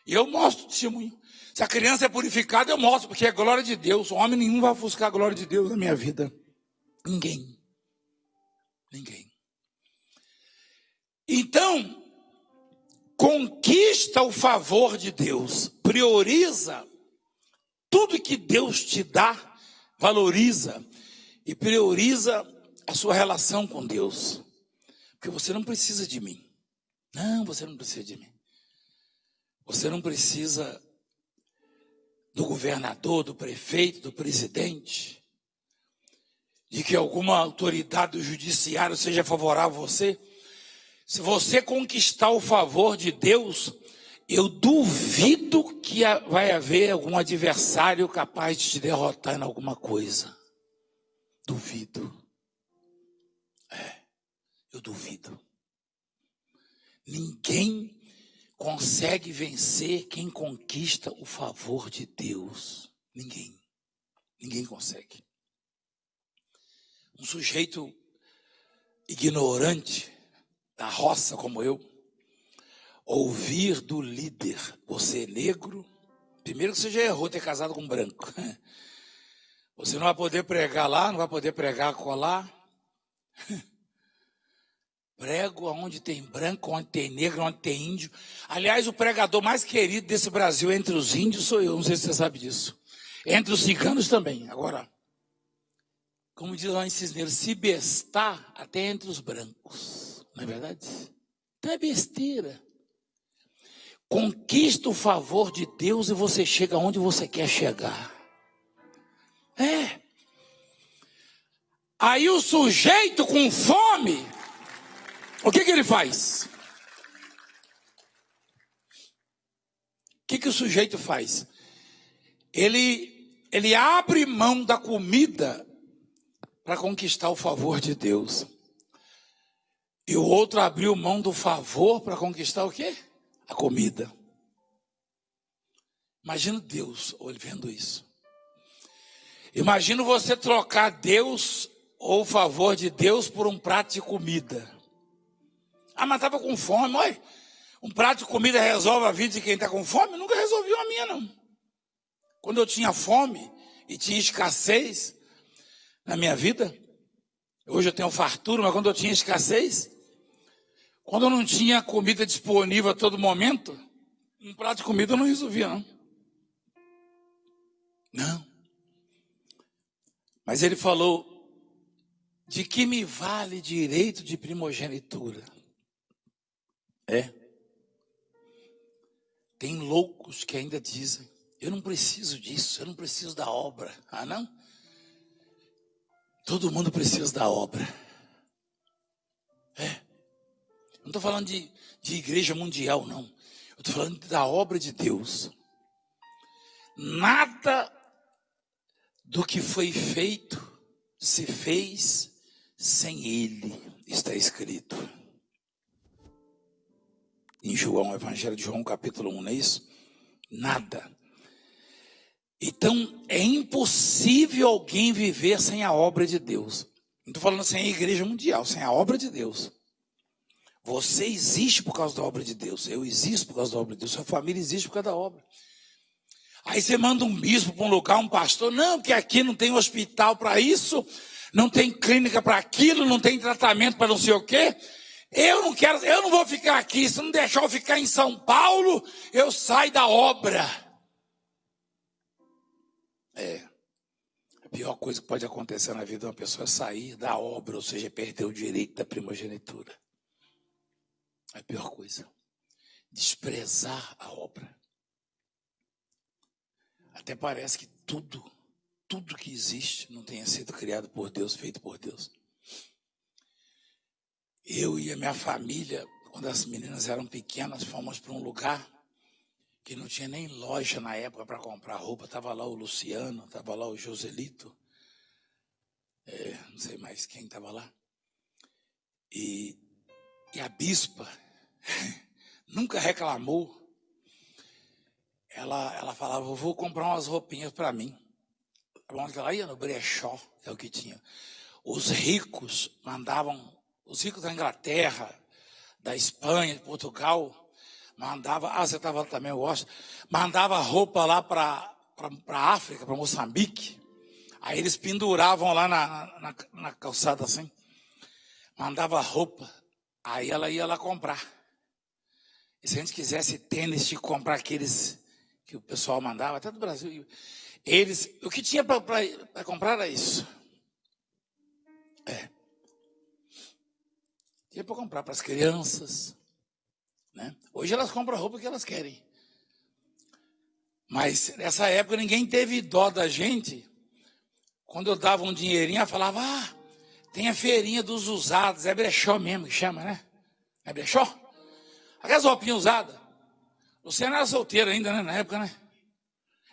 E eu mostro o testemunho. Se a criança é purificada, eu mostro, porque é glória de Deus. Homem nenhum vai ofuscar a glória de Deus na minha vida. Ninguém. Ninguém. Então, conquista o favor de Deus. Prioriza tudo que Deus te dá, valoriza. E prioriza a sua relação com Deus. Porque você não precisa de mim. Não, você não precisa de mim. Você não precisa do governador, do prefeito, do presidente, de que alguma autoridade do judiciário seja favorável a você. Se você conquistar o favor de Deus, eu duvido que vai haver algum adversário capaz de te derrotar em alguma coisa. Duvido. Eu duvido. Ninguém consegue vencer quem conquista o favor de Deus. Ninguém. Ninguém consegue. Um sujeito ignorante, da roça como eu, ouvir do líder: você é negro. Primeiro que você já errou ter casado com um branco. Você não vai poder pregar lá, não vai poder pregar colar. Prego onde tem branco, onde tem negro, onde tem índio. Aliás, o pregador mais querido desse Brasil entre os índios sou eu. Não sei se você sabe disso. Entre os ciganos também. Agora, como diz lá em Cisneiro, se bestar até entre os brancos. Não é verdade? Então é besteira. Conquista o favor de Deus e você chega onde você quer chegar. Aí o sujeito com fome, o que ele faz? O que o sujeito faz? Ele abre mão da comida para conquistar o favor de Deus. E o outro abriu mão do favor para conquistar o quê? A comida. Imagina Deus vendo isso. Imagina você trocar Deus ou o favor de Deus por um prato de comida. Ah, mas estava com fome. Olha, um prato de comida resolve a vida de quem está com fome? Nunca resolveu a minha, não. Quando eu tinha fome e tinha escassez na minha vida, hoje eu tenho fartura, mas quando eu tinha escassez, quando eu não tinha comida disponível a todo momento, um prato de comida eu não resolvia, não. Não. Mas ele falou: de que me vale direito de primogenitura? Tem loucos que ainda dizem: eu não preciso disso, eu não preciso da obra. Ah, não? Todo mundo precisa da obra. Não estou falando de igreja mundial, não. Eu estou falando da obra de Deus. Nada do que foi feito se fez sem Ele, está escrito. Em João, Evangelho de João, capítulo 1, não é isso? Nada. Então, é impossível alguém viver sem a obra de Deus. Não estou falando sem a igreja mundial, sem a obra de Deus. Você existe por causa da obra de Deus. Eu existo por causa da obra de Deus. Sua família existe por causa da obra. Aí você manda um bispo para um lugar, um pastor. Não, porque aqui não tem hospital para isso, não tem clínica para aquilo, não tem tratamento para não sei o quê. Eu não vou ficar aqui. Se não deixar eu ficar em São Paulo, eu saio da obra. A pior coisa que pode acontecer na vida de uma pessoa é sair da obra, ou seja, perder o direito da primogenitura. É a pior coisa. Desprezar a obra. Até parece que tudo que existe não tenha sido criado por Deus, feito por Deus. Eu e a minha família, quando as meninas eram pequenas, fomos para um lugar que não tinha nem loja na época para comprar roupa. Estava lá o Luciano, estava lá o Joselito, não sei mais quem estava lá. E a bispa nunca reclamou. Ela falava, eu vou comprar umas roupinhas para mim. Ela ia no brechó, é o que tinha. Os ricos da Inglaterra, da Espanha, de Portugal, você estava lá também, eu gosto, mandava roupa lá para a África, para Moçambique. Aí eles penduravam lá na calçada assim, mandava roupa, aí ela ia lá comprar. E se a gente quisesse tênis, tinha que comprar aqueles que o pessoal mandava, até do Brasil. O que tinha para comprar era isso. Tinha para comprar para as crianças. Né? Hoje elas compram a roupa que elas querem. Mas nessa época ninguém teve dó da gente. Quando eu dava um dinheirinho, ela falava, tem a feirinha dos usados, é brechó mesmo que chama, né? É brechó? Aquelas roupinhas usadas. Luciana era solteira ainda, né? Na época, né?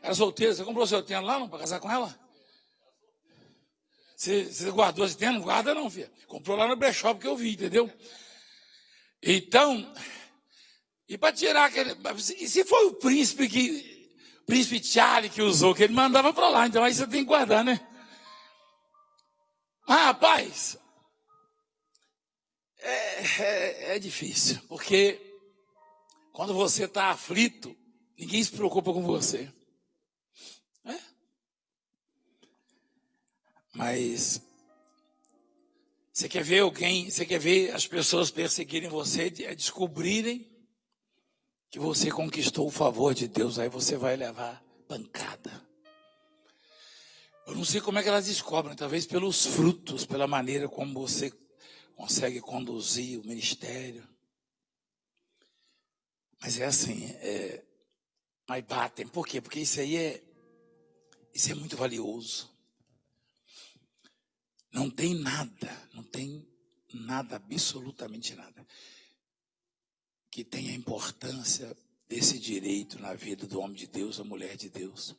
Era solteira. Você comprou seu tênis lá, não, para casar com ela? Você guardou esse tênis? Não guarda não, filha. Comprou lá no brechó, porque eu vi, entendeu? Então, e para tirar aquele... E se foi o príncipe Charlie que usou, que ele mandava para lá, então aí você tem que guardar, né? Rapaz, é difícil, porque quando você está aflito, ninguém se preocupa com você. Mas você quer ver as pessoas perseguirem você, descobrirem que você conquistou o favor de Deus, aí você vai levar pancada. Eu não sei como é que elas descobrem, talvez pelos frutos, pela maneira como você consegue conduzir o ministério. Mas é assim, mas batem. Por quê? Porque isso é muito valioso. Não tem nada, absolutamente nada, que tenha importância desse direito na vida do homem de Deus, da mulher de Deus.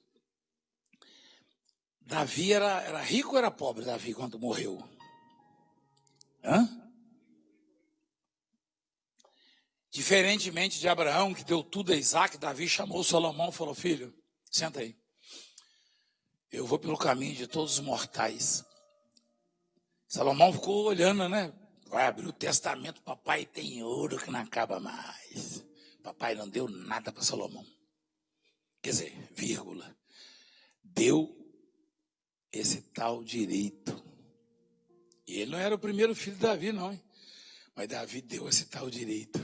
Davi era rico ou era pobre, Davi, quando morreu? Diferentemente de Abraão, que deu tudo a Isaac, Davi chamou Salomão e falou, filho, senta aí. Eu vou pelo caminho de todos os mortais. Salomão ficou olhando, né? Vai abrir o testamento, papai tem ouro que não acaba mais. Papai não deu nada para Salomão. Quer dizer, vírgula. Deu esse tal direito. E ele não era o primeiro filho de Davi, não. Hein? Mas Davi deu esse tal direito.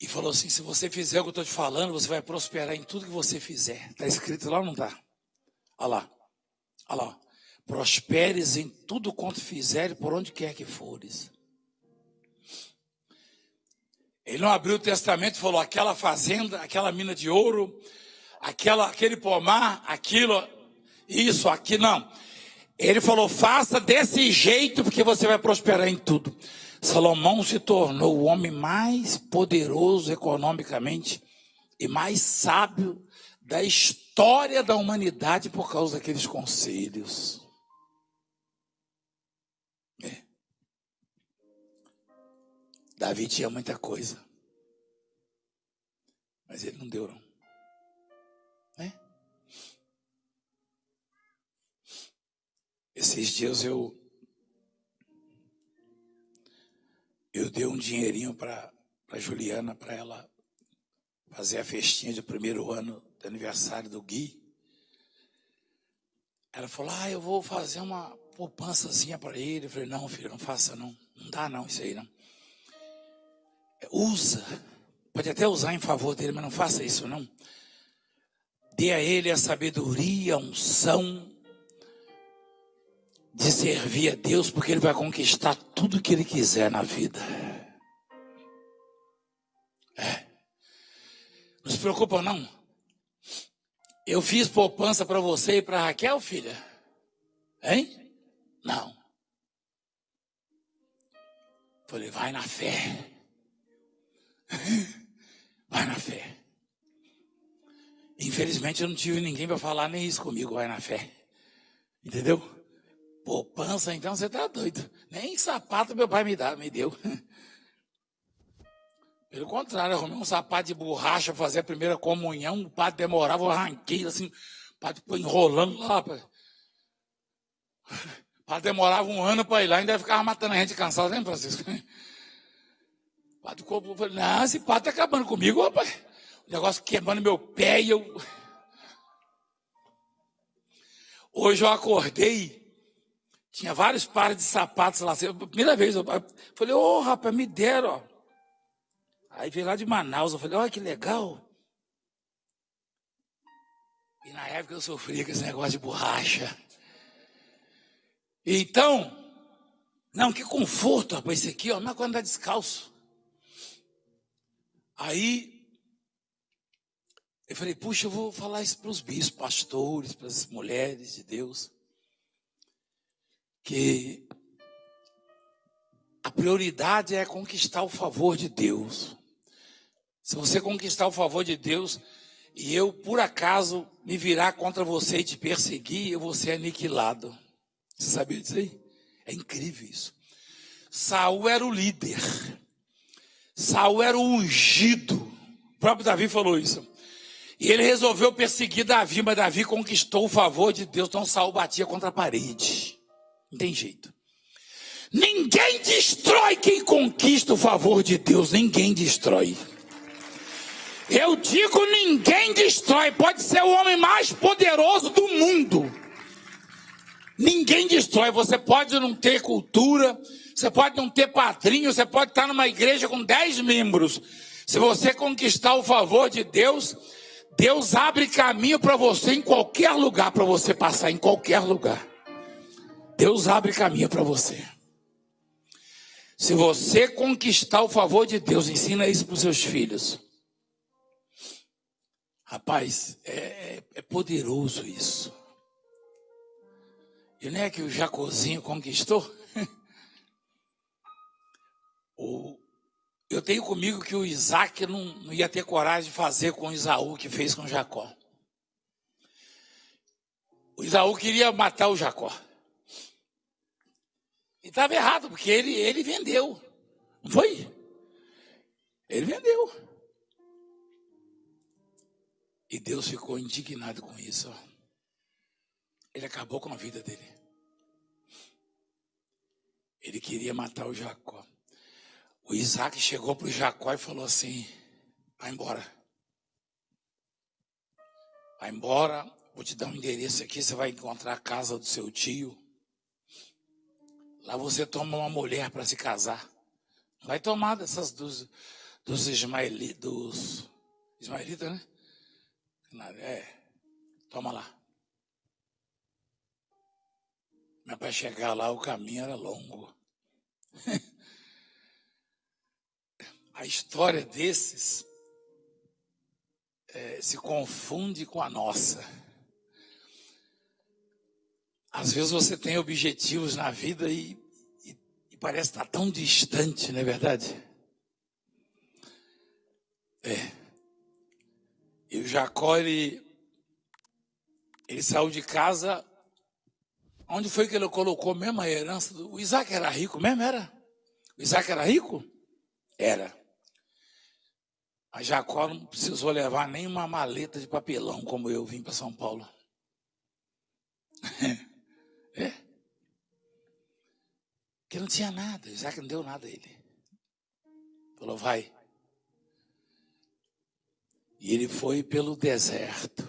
E falou assim, se você fizer o que eu estou te falando, você vai prosperar em tudo que você fizer. Está escrito lá ou não está? Olha lá. Prosperes em tudo quanto fizeres, por onde quer que fores. Ele não abriu o testamento e falou, aquela fazenda, aquela mina de ouro, aquele pomar, aquilo. Isso, aqui não. Ele falou, faça desse jeito porque você vai prosperar em tudo. Salomão se tornou o homem mais poderoso economicamente e mais sábio da história da humanidade por causa daqueles conselhos. Davi tinha muita coisa, mas ele não deu não. Esses dias eu dei um dinheirinho para Juliana, para ela fazer a festinha de primeiro ano do aniversário do Gui. Ela falou, eu vou fazer uma poupançazinha para ele. Eu falei, não, filho, não faça não. Não dá não isso aí não. Usa, pode até usar em favor dele, mas não faça isso não. Dê a ele a sabedoria, a unção de servir a Deus, porque ele vai conquistar tudo que ele quiser na vida. Não se preocupa não. Eu fiz poupança para você e para Raquel, filha? Hein? Não. Falei, vai na fé. Vai na fé. Infelizmente eu não tive ninguém para falar nem isso comigo, vai na fé. Entendeu? Poupança, então você tá doido. Nem sapato meu pai me deu. Pelo contrário, eu arrumei um sapato de borracha, fazer a primeira comunhão, o padre demorava, eu arranquei assim, o padre foi enrolando lá. O padre demorava um ano para ir lá, ainda ficava matando a gente cansado, né, Francisco? O padre ficou, falei, não, esse padre tá acabando comigo, rapaz. O negócio queimando meu pé e eu... Hoje eu acordei, tinha vários pares de sapatos lá, primeira vez, eu falei, rapaz, me deram, ó. Aí veio lá de Manaus, eu falei, olha que legal. E na época eu sofria com esse negócio de borracha. Então, não, que conforto, rapaz, esse aqui, ó, não é quando andar descalço. Aí, eu falei, puxa, eu vou falar isso para os bispos, pastores, para as mulheres de Deus. Que a prioridade é conquistar o favor de Deus. Se você conquistar o favor de Deus e eu, por acaso, me virar contra você e te perseguir, eu vou ser aniquilado. Você sabia disso aí? É incrível isso. Saul era o líder. Saul era o ungido. O próprio Davi falou isso. E ele resolveu perseguir Davi, mas Davi conquistou o favor de Deus. Então Saul batia contra a parede. Não tem jeito. Ninguém destrói quem conquista o favor de Deus. Ninguém destrói. Eu digo, ninguém destrói. Pode ser o homem mais poderoso do mundo. Ninguém destrói. Você pode não ter cultura, você pode não ter padrinho, você pode estar numa igreja com 10 membros. Se você conquistar o favor de Deus, Deus abre caminho para você em qualquer lugar, para você passar em qualquer lugar. Deus abre caminho para você. Se você conquistar o favor de Deus, ensina isso para os seus filhos. Rapaz, é poderoso isso. E não é que o Jacozinho conquistou? Eu tenho comigo que o Isaac não ia ter coragem de fazer com Isaú que fez com Jacó. O Isaú queria matar o Jacó. E estava errado, porque ele vendeu. Não foi? Ele vendeu. E Deus ficou indignado com isso. Ó. Ele acabou com a vida dele. Ele queria matar o Jacó. O Isaac chegou para o Jacó e falou assim, vai embora. Vai embora, vou te dar um endereço aqui, você vai encontrar a casa do seu tio. Lá você toma uma mulher para se casar. Não vai tomar dessas dos ismaelitas, né? Toma lá. Mas para chegar lá o caminho era longo. A história desses se confunde com a nossa. Às vezes você tem objetivos na vida e parece estar tão distante, não é verdade? E o Jacó, ele saiu de casa. Onde foi que ele colocou mesmo a herança? O Isaac era rico mesmo, era? O Isaac era rico? Era. Mas Jacó não precisou levar nem uma maleta de papelão, como eu vim para São Paulo. Porque não tinha nada, Isaac não deu nada a ele. Falou, vai. E ele foi pelo deserto.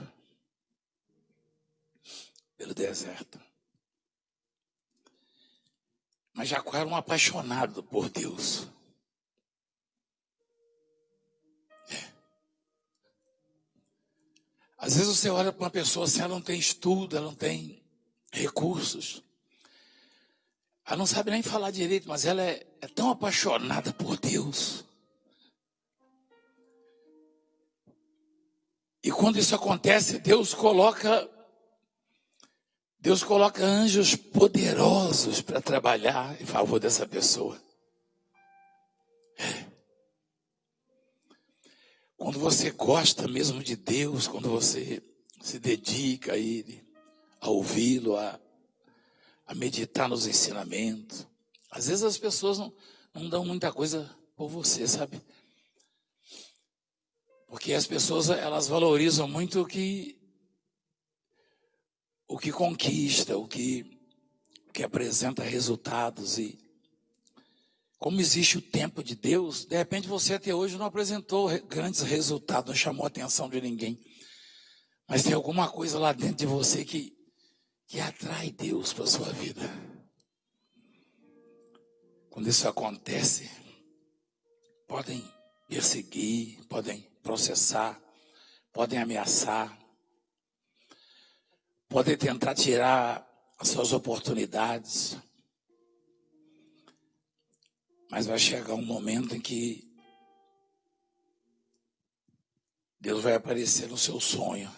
Pelo deserto. Mas Jacó era um apaixonado por Deus. Às vezes você olha para uma pessoa assim, ela não tem estudo, ela não tem recursos. Ela não sabe nem falar direito, mas ela é tão apaixonada por Deus. E quando isso acontece, Deus coloca anjos poderosos para trabalhar em favor dessa pessoa. Quando você gosta mesmo de Deus, quando você se dedica a Ele, a ouvi-lo, a meditar nos ensinamentos. Às vezes as pessoas não dão muita coisa por você, sabe? Porque as pessoas, elas valorizam muito o que conquista, o que apresenta resultados. E como existe o tempo de Deus, de repente você até hoje não apresentou grandes resultados, não chamou a atenção de ninguém. Mas tem alguma coisa lá dentro de você que atrai Deus para a sua vida. Quando isso acontece, podem perseguir, podem processar, podem ameaçar, podem tentar tirar as suas oportunidades. Mas vai chegar um momento em que Deus vai aparecer no seu sonho.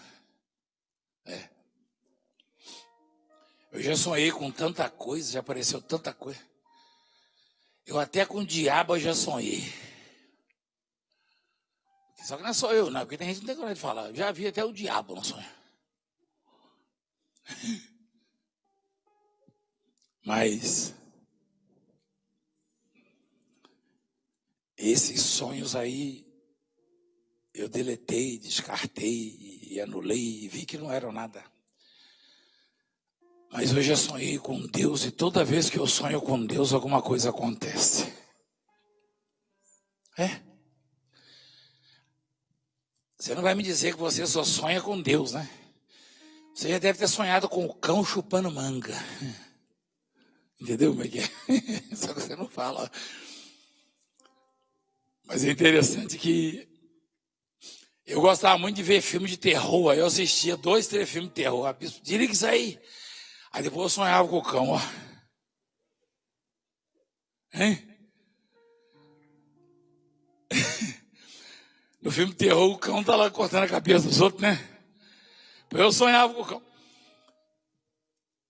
Eu já sonhei com tanta coisa, já apareceu tanta coisa. Eu até com o diabo eu já sonhei. Só que não é só eu, não, porque tem gente que não tem coragem de falar. Eu já vi até o diabo no sonho. Mas esses sonhos aí eu deletei, descartei e anulei e vi que não eram nada. Mas hoje eu sonhei com Deus e toda vez que eu sonho com Deus alguma coisa acontece. Você não vai me dizer que você só sonha com Deus, né? Você já deve ter sonhado com o cão chupando manga. Entendeu como é que é? Só que você não fala. Mas é interessante que eu gostava muito de ver filme de terror. Aí eu assistia 2, 3 filmes de terror. A bispo, desliga isso aí. Aí depois eu sonhava com o cão, ó. Hein? No filme de terror, o cão tá lá cortando a cabeça dos outros, né? Eu sonhava com o cão.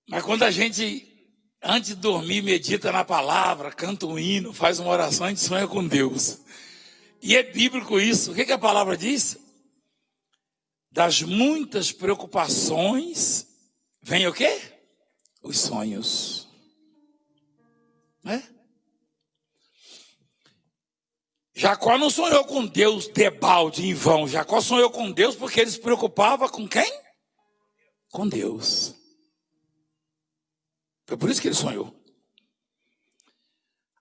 Mas quando a gente, antes de dormir, medita na palavra, canta um hino, faz uma oração, a gente sonha com Deus. E é bíblico isso. O que a palavra diz? Das muitas preocupações, vem o quê? Os sonhos. Jacó não sonhou com Deus debalde, em vão. Jacó sonhou com Deus porque ele se preocupava com quem? Com Deus. Foi por isso que ele sonhou.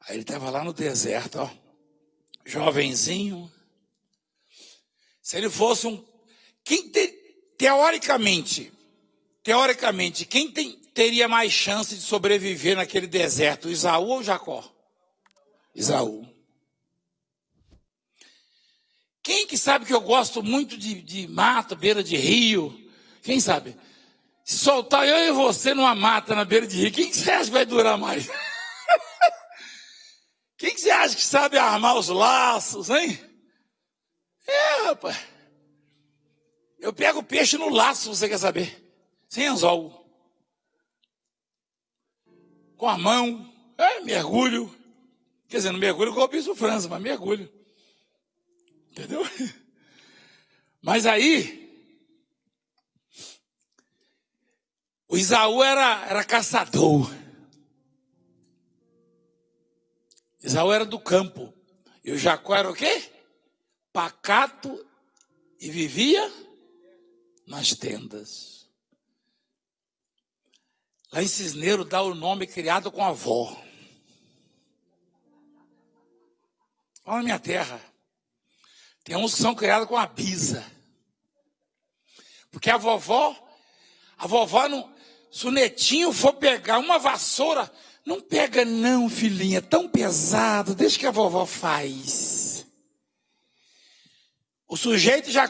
Aí ele estava lá no deserto, ó, jovenzinho. Se ele fosse teoricamente, quem teria mais chance de sobreviver naquele deserto, Esaú ou Jacó? Esaú. Quem que sabe que eu gosto muito de mato, beira de rio? Quem sabe? Se soltar eu e você numa mata na beira de rio, quem que você acha que vai durar mais? Quem que você acha que sabe armar os laços, hein? Rapaz. Eu pego peixe no laço, se você quer saber. Sem anzol. com a mão, mergulho. Quer dizer, não mergulho igual o Bispo França, mas mergulho. Entendeu? Mas aí, o Isaú era caçador. Isaú era do campo. E o Jacó era o quê? Pacato e vivia nas tendas. Lá em Cisneiro dá o nome criado com a avó. Olha na minha terra. Tem uns que são criados com a bisa. Porque a vovó não, se o netinho for pegar uma vassoura, não pega não, filhinha, é tão pesado, deixa que a vovó faz. O sujeito já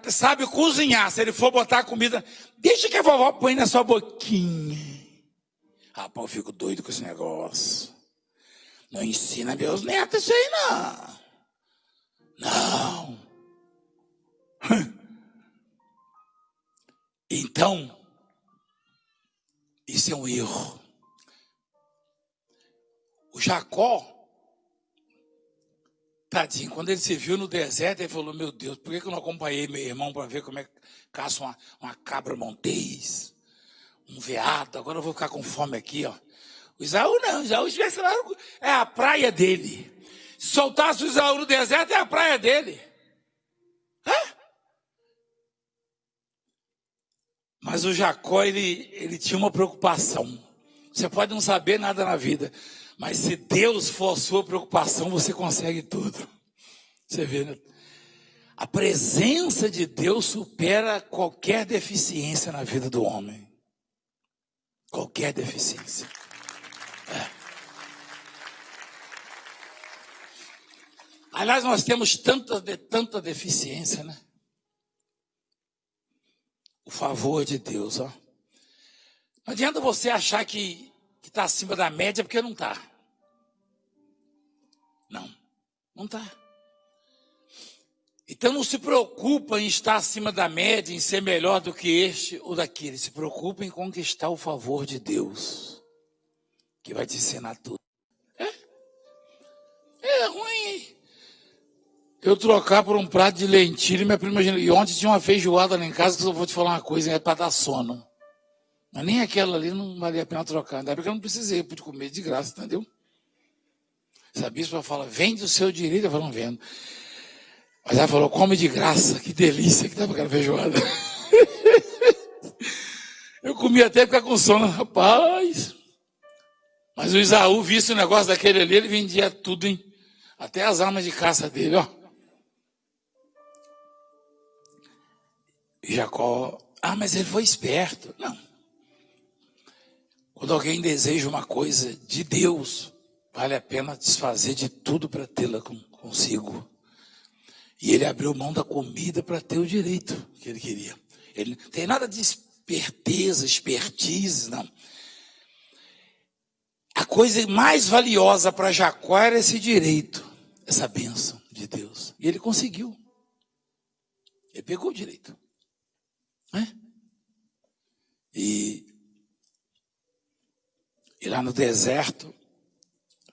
sabe cozinhar, se ele for botar a comida, deixa que a vovó põe na sua boquinha. Rapaz, eu fico doido com esse negócio. Não ensina meus netos isso aí, não. Então, isso é um erro. O Jacó, tadinho, quando ele se viu no deserto, ele falou, meu Deus, por que eu não acompanhei meu irmão para ver como é que caça uma cabra montês, um veado, agora eu vou ficar com fome aqui, ó. O Isaú não, o Isaú estivesse lá, é a praia dele. Se soltasse o Isaú no deserto, é a praia dele. Mas o Jacó, ele tinha uma preocupação. Você pode não saber nada na vida, mas se Deus for a sua preocupação, você consegue tudo. Você vê, né? A presença de Deus supera qualquer deficiência na vida do homem. Qualquer deficiência. Aliás, nós temos tanta deficiência, né? O favor de Deus, ó. Não adianta você achar que está acima da média, porque não está. Não está. Então não se preocupa em estar acima da média, em ser melhor do que este ou daquele. Se preocupa em conquistar o favor de Deus, que vai te ensinar tudo. É ruim. Eu trocar por um prato de lentilha, minha prima, e ontem tinha uma feijoada lá em casa, que eu vou te falar uma coisa, é para dar sono. Mas nem aquela ali não valia a pena trocar. Ainda bem que eu não precisei, eu pude comer de graça, entendeu? Se a bispa fala, vende o seu direito, eu falo, não vendo. Mas ela falou, come de graça, que delícia que estava aquela feijoada. Eu comi até ficar com sono, rapaz. Mas o Isaú, visse o negócio daquele ali, ele vendia tudo, hein? Até as armas de caça dele, ó. E Jacó, mas ele foi esperto. Não. Quando alguém deseja uma coisa de Deus, vale a pena desfazer de tudo para tê-la consigo. E ele abriu mão da comida para ter o direito que ele queria. Ele não tem nada de esperteza, expertise, não. A coisa mais valiosa para Jacó era esse direito, essa bênção de Deus. E ele conseguiu. Ele pegou o direito. E lá no deserto,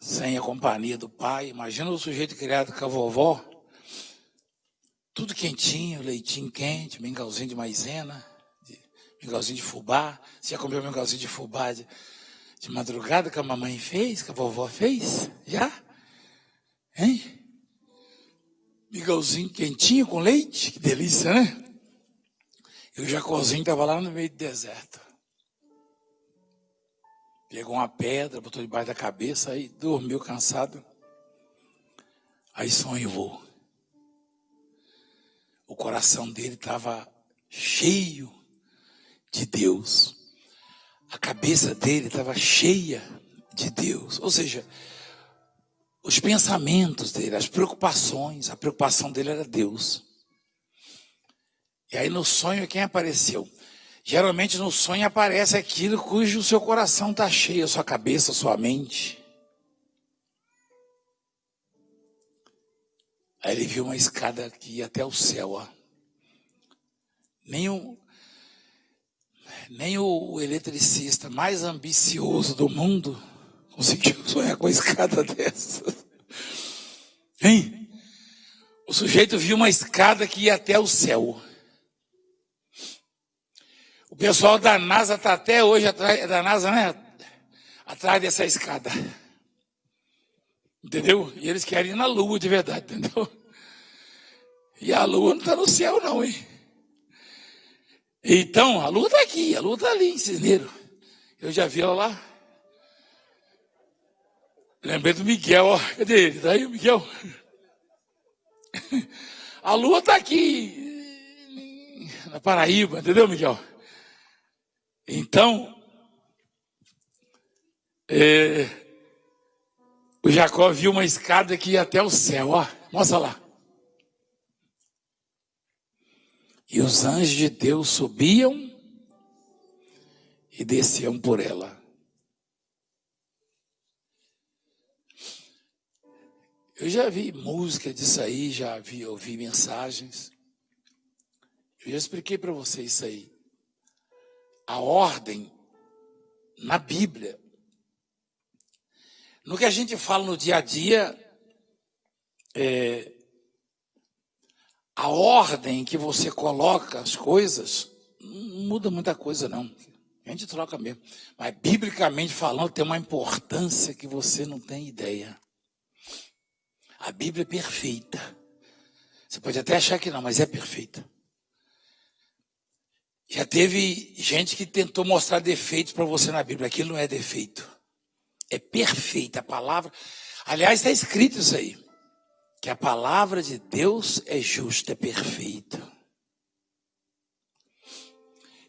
sem a companhia do pai, imagina o sujeito criado com a vovó, tudo quentinho, leitinho quente, mingauzinho de maisena, mingauzinho de fubá. Você já comeu mingauzinho de fubá de madrugada que a mamãe fez, que a vovó fez? Já? Hein? Mingauzinho quentinho com leite, que delícia, né? E o Jacózinho estava lá no meio do deserto. Pegou uma pedra, botou debaixo da cabeça, aí dormiu cansado. Aí sonhou. O coração dele estava cheio de Deus. A cabeça dele estava cheia de Deus. Ou seja, os pensamentos dele, as preocupações, a preocupação dele era Deus. E aí no sonho quem apareceu? Geralmente no sonho aparece aquilo cujo seu coração está cheio, a sua cabeça, a sua mente. Aí ele viu uma escada que ia até o céu, ó. Nem o eletricista mais ambicioso do mundo conseguiu sonhar com uma escada dessa? Hein? O sujeito viu uma escada que ia até o céu. O pessoal da NASA está até hoje atrás, da NASA, né? Atrás dessa escada. Entendeu? E eles querem ir na Lua de verdade, entendeu? E a Lua não está no céu não, hein? Então, a Lua está aqui, a Lua está ali em Cisneiro. Eu já vi ela lá. Lembrei do Miguel, ó. Cadê ele? Está aí o Miguel? A Lua está aqui na Paraíba, entendeu, Miguel? Então, o Jacó viu uma escada que ia até o céu, ó. Mostra lá. E os anjos de Deus subiam e desciam por ela. Eu já vi música disso aí, ouvi mensagens. Eu já expliquei para vocês isso aí. A ordem na Bíblia. No que a gente fala no dia a dia, a ordem que você coloca as coisas não muda muita coisa, não. A gente troca mesmo. Mas, biblicamente falando, tem uma importância que você não tem ideia. A Bíblia é perfeita. Você pode até achar que não, mas é perfeita. Já teve gente que tentou mostrar defeitos para você na Bíblia. Aquilo não é defeito. É perfeita a palavra. Aliás, está escrito isso aí. Que a palavra de Deus é justa, é perfeita.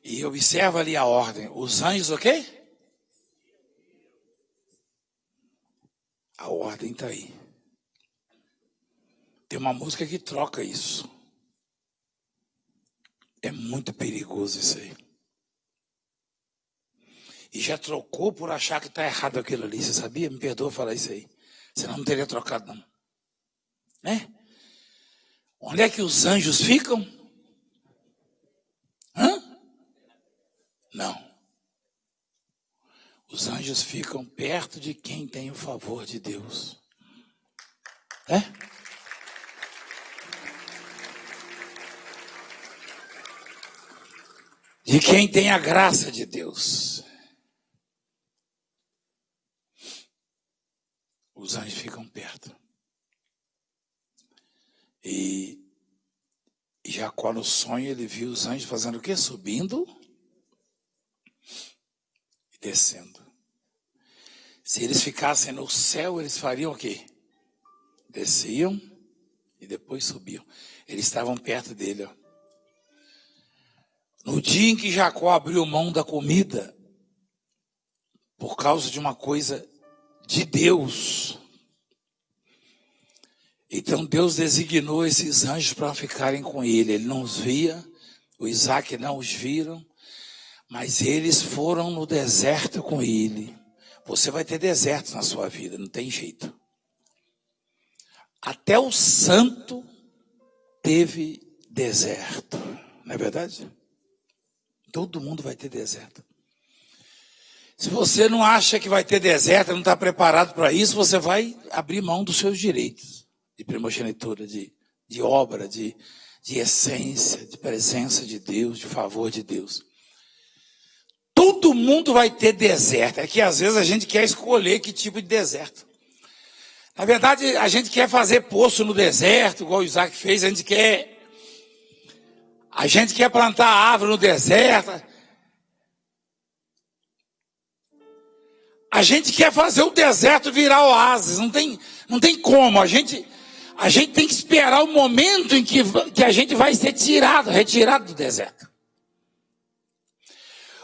E observa ali a ordem. Os anjos, ok? A ordem está aí. Tem uma música que troca isso. É muito perigoso isso aí. E já trocou por achar que está errado aquilo ali. Você sabia? Me perdoa falar isso aí. Senão não teria trocado, não. Né? Onde é que os anjos ficam? Não. Os anjos ficam perto de quem tem o favor de Deus. De quem tem a graça de Deus. Os anjos ficam perto. E Jacó, no sonho, ele viu os anjos fazendo o quê? Subindo e descendo. Se eles ficassem no céu, eles fariam o quê? Desciam e depois subiam. Eles estavam perto dele, ó. No dia em que Jacó abriu mão da comida, por causa de uma coisa de Deus, então Deus designou esses anjos para ficarem com ele. Ele não os via, o Isaac não os viram, mas eles foram no deserto com ele. Você vai ter deserto na sua vida, não tem jeito. Até o santo teve deserto, não é verdade? Todo mundo vai ter deserto. Se você não acha que vai ter deserto, não está preparado para isso, você vai abrir mão dos seus direitos de primogenitura, de obra, de essência, de presença de Deus, de favor de Deus. Todo mundo vai ter deserto. É que às vezes a gente quer escolher que tipo de deserto. Na verdade, a gente quer fazer poço no deserto, igual o Isaac fez. A gente quer plantar árvore no deserto. A gente quer fazer o deserto virar oásis. Não tem como. A gente tem que esperar o momento em que a gente vai ser retirado do deserto.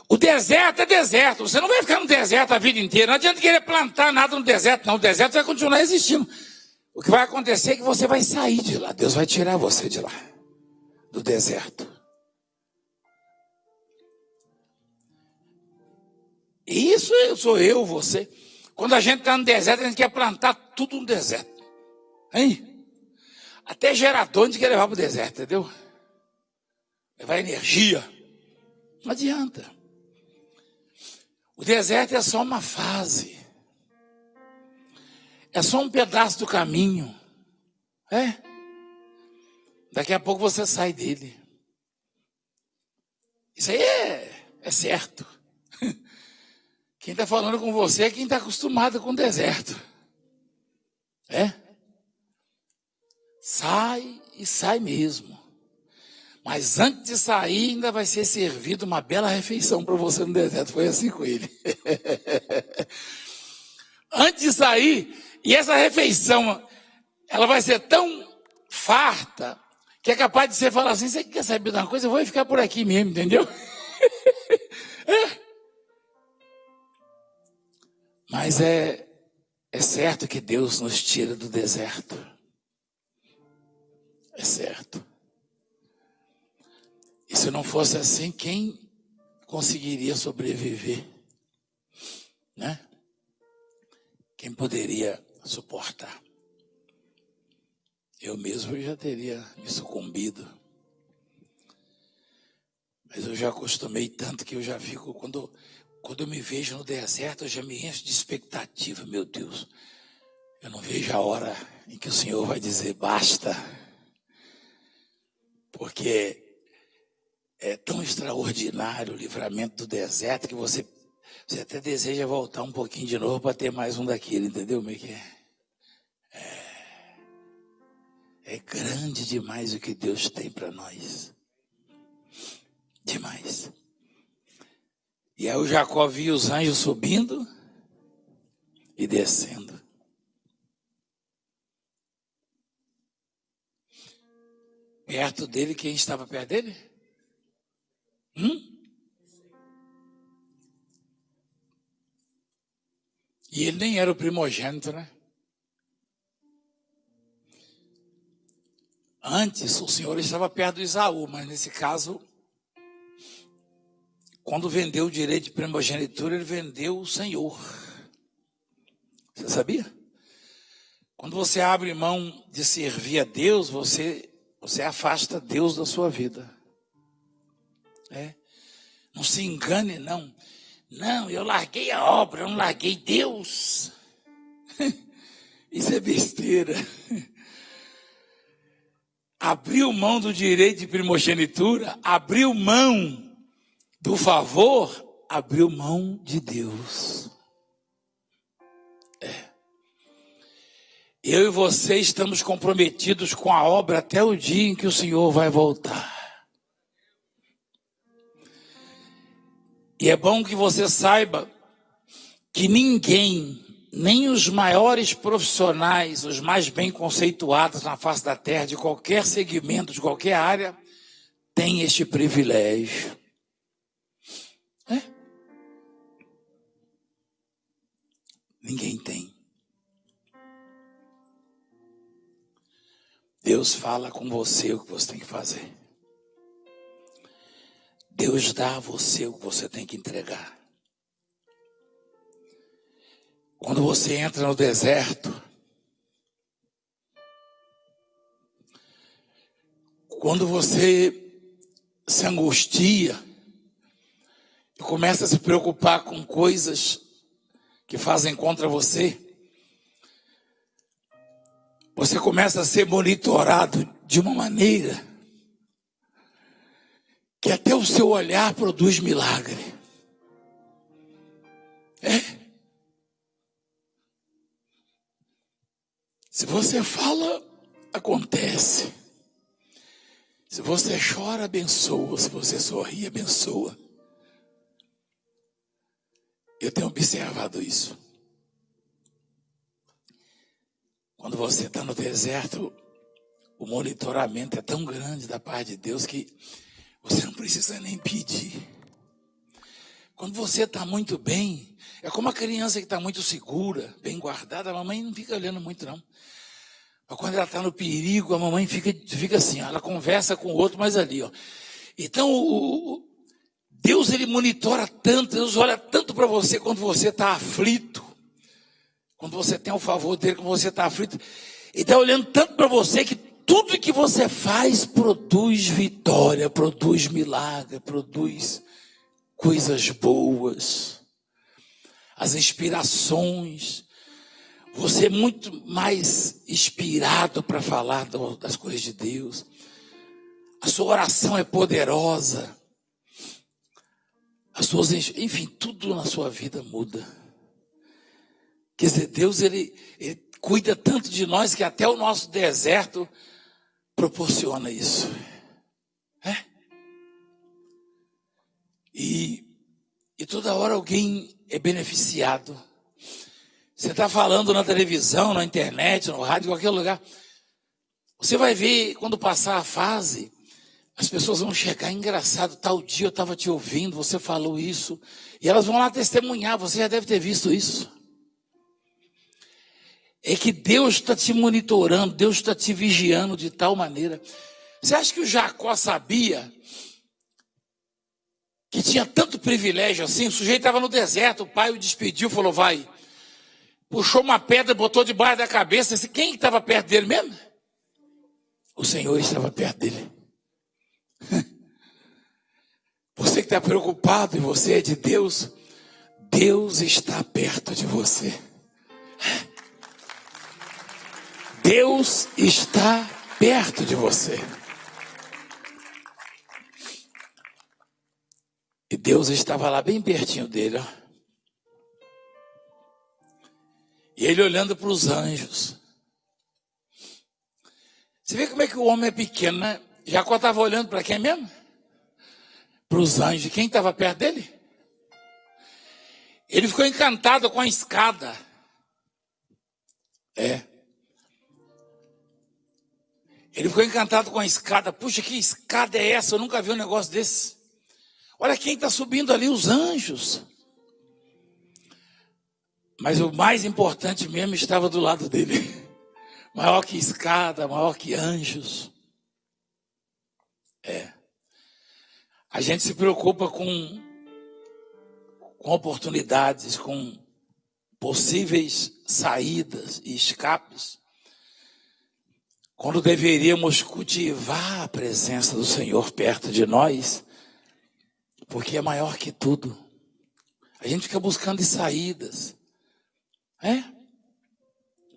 O deserto é deserto. Você não vai ficar no deserto a vida inteira. Não adianta querer plantar nada no deserto, não. O deserto vai continuar existindo. O que vai acontecer é que você vai sair de lá. Deus vai tirar você de lá, do deserto. E isso sou eu, você. Quando a gente está no deserto, a gente quer plantar tudo no deserto. Hein? Até gerador a gente quer levar para o deserto, entendeu? Levar energia. Não adianta. O deserto é só uma fase. é só um pedaço do caminho. Daqui a pouco você sai dele. Isso aí é certo. Quem está falando com você é quem está acostumado com o deserto. Sai e sai mesmo. Mas antes de sair, ainda vai ser servido uma bela refeição para você no deserto. Foi assim com ele. Antes de sair, e essa refeição, ela vai ser tão farta, que é capaz de você falar assim, você quer saber de uma coisa? Eu vou ficar por aqui mesmo, entendeu? Mas é certo que Deus nos tira do deserto. É certo. E se não fosse assim, quem conseguiria sobreviver? Né? Quem poderia suportar? Eu mesmo já teria me sucumbido. Mas eu já acostumei tanto que eu já fico, quando eu me vejo no deserto, eu já me encho de expectativa, meu Deus. Eu não vejo a hora em que o Senhor vai dizer basta. Porque é tão extraordinário o livramento do deserto que você até deseja voltar um pouquinho de novo para ter mais um daquele, entendeu como é que é? É grande demais o que Deus tem para nós. Demais. E aí o Jacó via os anjos subindo e descendo. Perto dele, quem estava perto dele? E ele nem era o primogênito, né? Antes, o Senhor estava perto do Esaú, mas nesse caso, quando vendeu o direito de primogenitura, ele vendeu o Senhor. Você sabia? Quando você abre mão de servir a Deus, você afasta Deus da sua vida. Não se engane, não. Não, eu larguei a obra, eu não larguei Deus. Isso é besteira. Abriu mão do direito de primogenitura, abriu mão do favor, abriu mão de Deus. Eu e você estamos comprometidos com a obra até o dia em que o Senhor vai voltar. E é bom que você saiba que ninguém, nem os maiores profissionais, os mais bem conceituados na face da terra, de qualquer segmento, de qualquer área, tem este privilégio. Ninguém tem. Deus fala com você o que você tem que fazer. Deus dá a você o que você tem que entregar. Quando você entra no deserto, quando você se angustia e começa a se preocupar com coisas que fazem contra você, você começa a ser monitorado de uma maneira que até o seu olhar produz milagre. Se você fala, acontece. Se você chora, abençoa. Se você sorri, abençoa. Eu tenho observado isso. Quando você está no deserto, o monitoramento é tão grande da parte de Deus que você não precisa nem pedir. Quando você está muito bem, é como a criança que está muito segura, bem guardada, a mamãe não fica olhando muito não. Mas quando ela está no perigo, a mamãe fica assim, ela conversa com o outro, mas ali, ó. Então, Deus, ele monitora tanto, Deus olha tanto para você quando você está aflito. Quando você tem o favor dele, quando você está aflito. Ele está olhando tanto para você que tudo que você faz produz vitória, produz milagre, produz coisas boas. As inspirações. você é muito mais inspirado para falar das coisas de Deus. A sua oração é poderosa. Enfim, tudo na sua vida muda. Quer dizer, Deus ele cuida tanto de nós que até o nosso deserto proporciona isso. E toda hora alguém é beneficiado. Você está falando na televisão, na internet, no rádio, em qualquer lugar. Você vai ver, quando passar a fase, as pessoas vão chegar, engraçado, tal dia eu estava te ouvindo, você falou isso. E elas vão lá testemunhar, você já deve ter visto isso. É que Deus está te monitorando, Deus está te vigiando de tal maneira. Você acha que o Jacó sabia que tinha tanto privilégio assim? O sujeito estava no deserto, o pai o despediu, falou, vai. Puxou uma pedra, botou debaixo da cabeça. Quem estava perto dele mesmo? O Senhor estava perto dele. Você que está preocupado e você é de Deus, Deus está perto de você. Deus está perto de você. E Deus estava lá bem pertinho dele, ó. E ele olhando para os anjos. Você vê como é que o homem é pequeno, né? Jacó estava olhando para quem mesmo? Para os anjos. Quem estava perto dele? Ele ficou encantado com a escada. Ele ficou encantado com a escada. Puxa, que escada é essa? Eu nunca vi um negócio desse. Olha quem está subindo ali, os anjos. Mas o mais importante mesmo estava do lado dele. Maior que escada, maior que anjos. A gente se preocupa com oportunidades, com possíveis saídas e escapes, quando deveríamos cultivar a presença do Senhor perto de nós, porque é maior que tudo. A gente fica buscando saídas,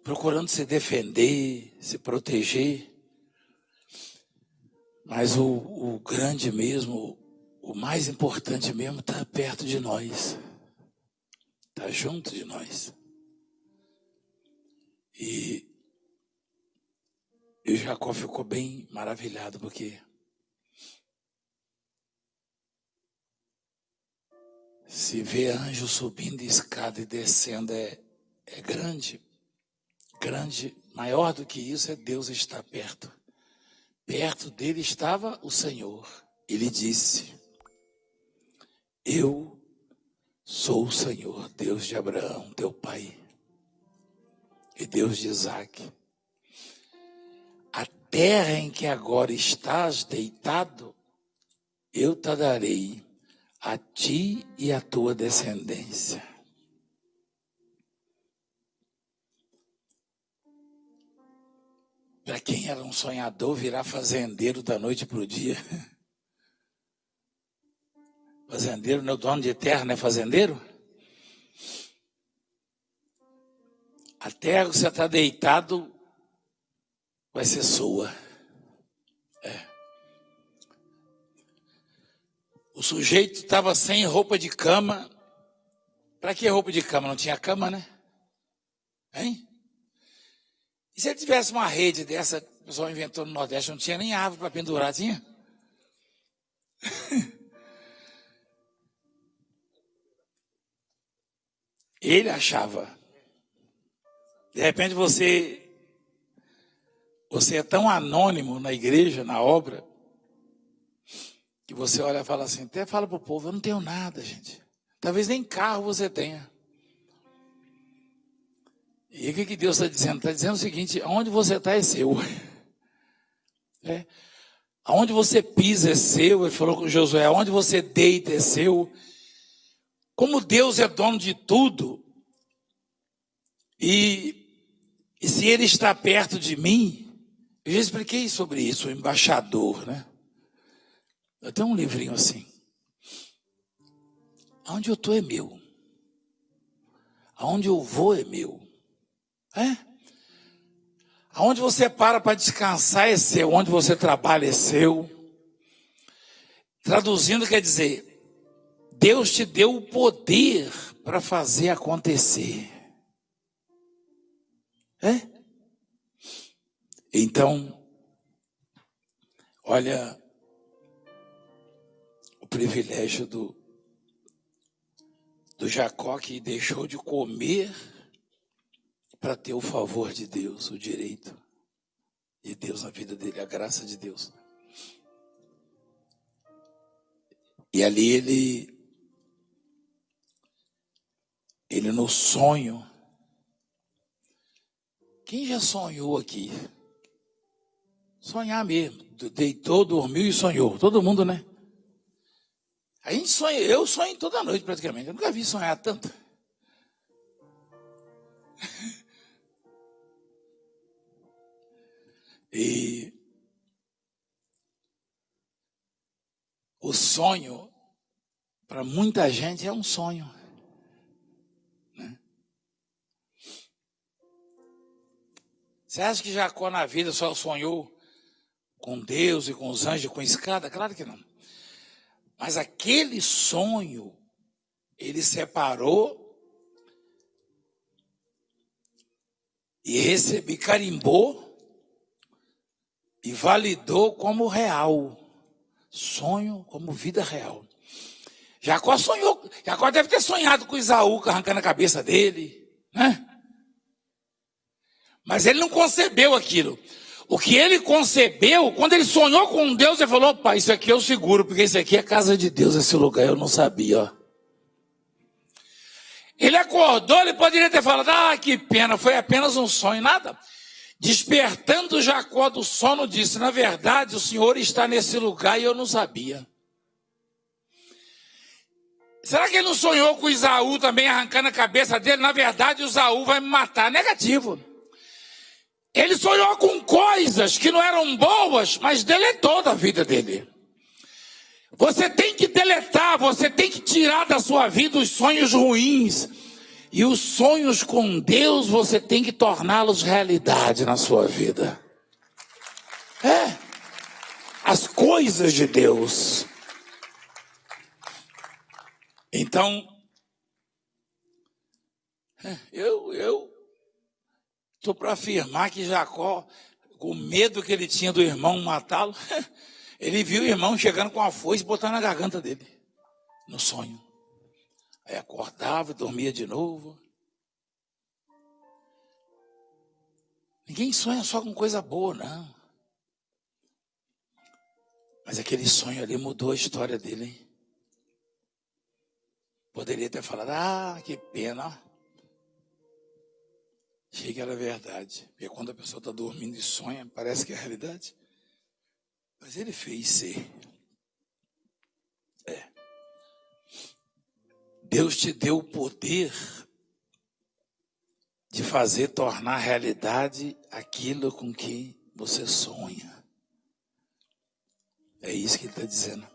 procurando se defender, se proteger. Mas o grande mesmo, o mais importante mesmo, está perto de nós. Está junto de nós. E Jacó ficou bem maravilhado, porque se vê anjo subindo escada e descendo é grande. Grande, maior do que isso é Deus estar perto. Perto dele estava o Senhor. Ele disse, eu sou o Senhor, Deus de Abraão, teu pai, e Deus de Isaque. A terra em que agora estás deitado, eu te darei a ti e a tua descendência. Para quem era um sonhador, virar fazendeiro da noite para o dia. Fazendeiro não é o dono de terra, não é fazendeiro? A terra que você está deitado vai ser sua. O sujeito estava sem roupa de cama. Para que roupa de cama? Não tinha cama, né? Hein? E se ele tivesse uma rede dessa, o pessoal inventou no Nordeste, não tinha nem árvore para pendurar, tinha? Ele achava. De repente você é tão anônimo na igreja, na obra, que você olha e fala assim, até fala para o povo, eu não tenho nada, gente. Talvez nem carro você tenha. E o que Deus está dizendo? Está dizendo o seguinte, onde você está é seu. Aonde você pisa é seu, ele falou com Josué, aonde você deita é seu. Como Deus é dono de tudo, e se ele está perto de mim, eu já expliquei sobre isso, o embaixador, né? Eu tenho um livrinho assim. Aonde eu estou é meu. Aonde eu vou é meu. Aonde você para descansar é seu, onde você trabalha é seu. Traduzindo quer dizer, Deus te deu o poder para fazer acontecer. Então, olha o privilégio do Jacó, que deixou de comer para ter o favor de Deus, o direito de Deus na vida dele, a graça de Deus. E ali ele no sonho. Quem já sonhou aqui? Sonhar mesmo. Deitou, dormiu e sonhou. Todo mundo, né? A gente sonha, eu sonho toda noite praticamente. Eu nunca vi sonhar tanto. E o sonho, para muita gente, é um sonho. Né? Você acha que Jacó na vida só sonhou com Deus e com os anjos, com escada? Claro que não. Mas aquele sonho, ele separou e carimbou e validou como real. Sonho como vida real. Jacó sonhou, Jacó deve ter sonhado com Esaú arrancando a cabeça dele, né? Mas ele não concebeu aquilo. O que ele concebeu, quando ele sonhou com Deus, ele falou: opa, isso aqui eu seguro, porque isso aqui é casa de Deus, esse lugar, eu não sabia, ó. Ele acordou, ele poderia ter falado: ah, que pena, foi apenas um sonho, nada. Despertando Jacó do sono, disse: na verdade, o Senhor está nesse lugar e eu não sabia. Será que ele não sonhou com Esaú também arrancando a cabeça dele? Na verdade, o Esaú vai me matar. Negativo. Ele sonhou com coisas que não eram boas, mas deletou da vida dele. Você tem que deletar, você tem que tirar da sua vida os sonhos ruins. E os sonhos com Deus, você tem que torná-los realidade na sua vida. As coisas de Deus. Então, eu estou para afirmar que Jacó, com o medo que ele tinha do irmão matá-lo, ele viu o irmão chegando com a foice e botando na garganta dele, no sonho. Aí acordava e dormia de novo. Ninguém sonha só com coisa boa, não. Mas aquele sonho ali mudou a história dele, hein? Poderia ter falado: ah, que pena. Achei que era verdade. Porque quando a pessoa está dormindo e sonha, parece que é realidade. Mas ele fez ser. Deus te deu o poder de fazer tornar realidade aquilo com que você sonha. É isso que ele está dizendo.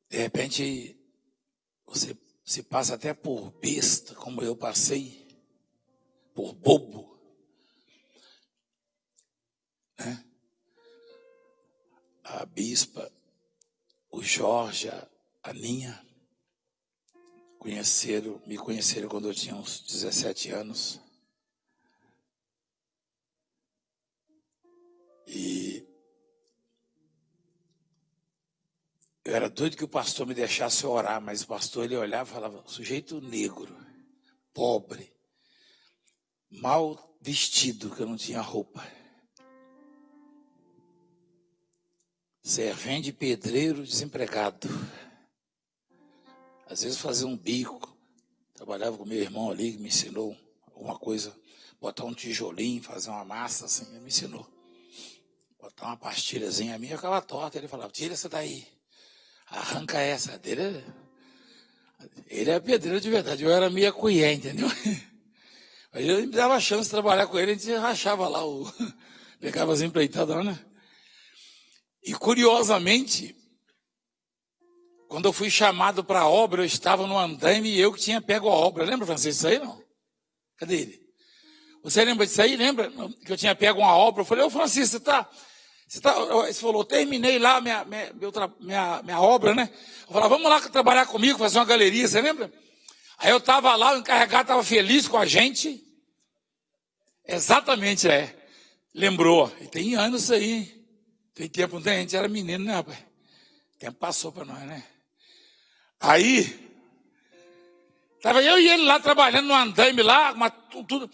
De repente, você se passa até por besta, como eu passei, por bobo, né? A bispa, o Jorge, a Ninha, me conheceram quando eu tinha uns 17 anos. E eu era doido que o pastor me deixasse orar, mas o pastor, ele olhava e falava: sujeito negro, pobre, mal vestido, que eu não tinha roupa, servente, pedreiro, desempregado. Às vezes fazia um bico, trabalhava com meu irmão ali, que me ensinou alguma coisa, botar um tijolinho, fazer uma massa assim, ele me ensinou. Botar uma pastilhazinha, a minha ficava torta, ele falava: tira essa daí, arranca essa. Ele é pedreiro de verdade, eu era meia colher, entendeu? Aí ele me dava a chance de trabalhar com ele, a gente rachava lá, pegava as empreitadas lá, né? E curiosamente, quando eu fui chamado para a obra, eu estava no andaime e eu que tinha pego a obra. Lembra, Francisco, isso aí não? Cadê ele? Você lembra disso aí? Lembra que eu tinha pego uma obra? Eu falei, ô Francisco, ele falou, terminei lá minha obra, né? Eu falei, vamos lá trabalhar comigo, fazer uma galeria, você lembra? Aí eu estava lá, o encarregado estava feliz com a gente. Exatamente, lembrou. E tem anos isso aí. Tem tempo, não tem? A gente era menino, né, rapaz? O tempo passou para nós, né? Aí, estava eu e ele lá trabalhando no andaime lá, tudo.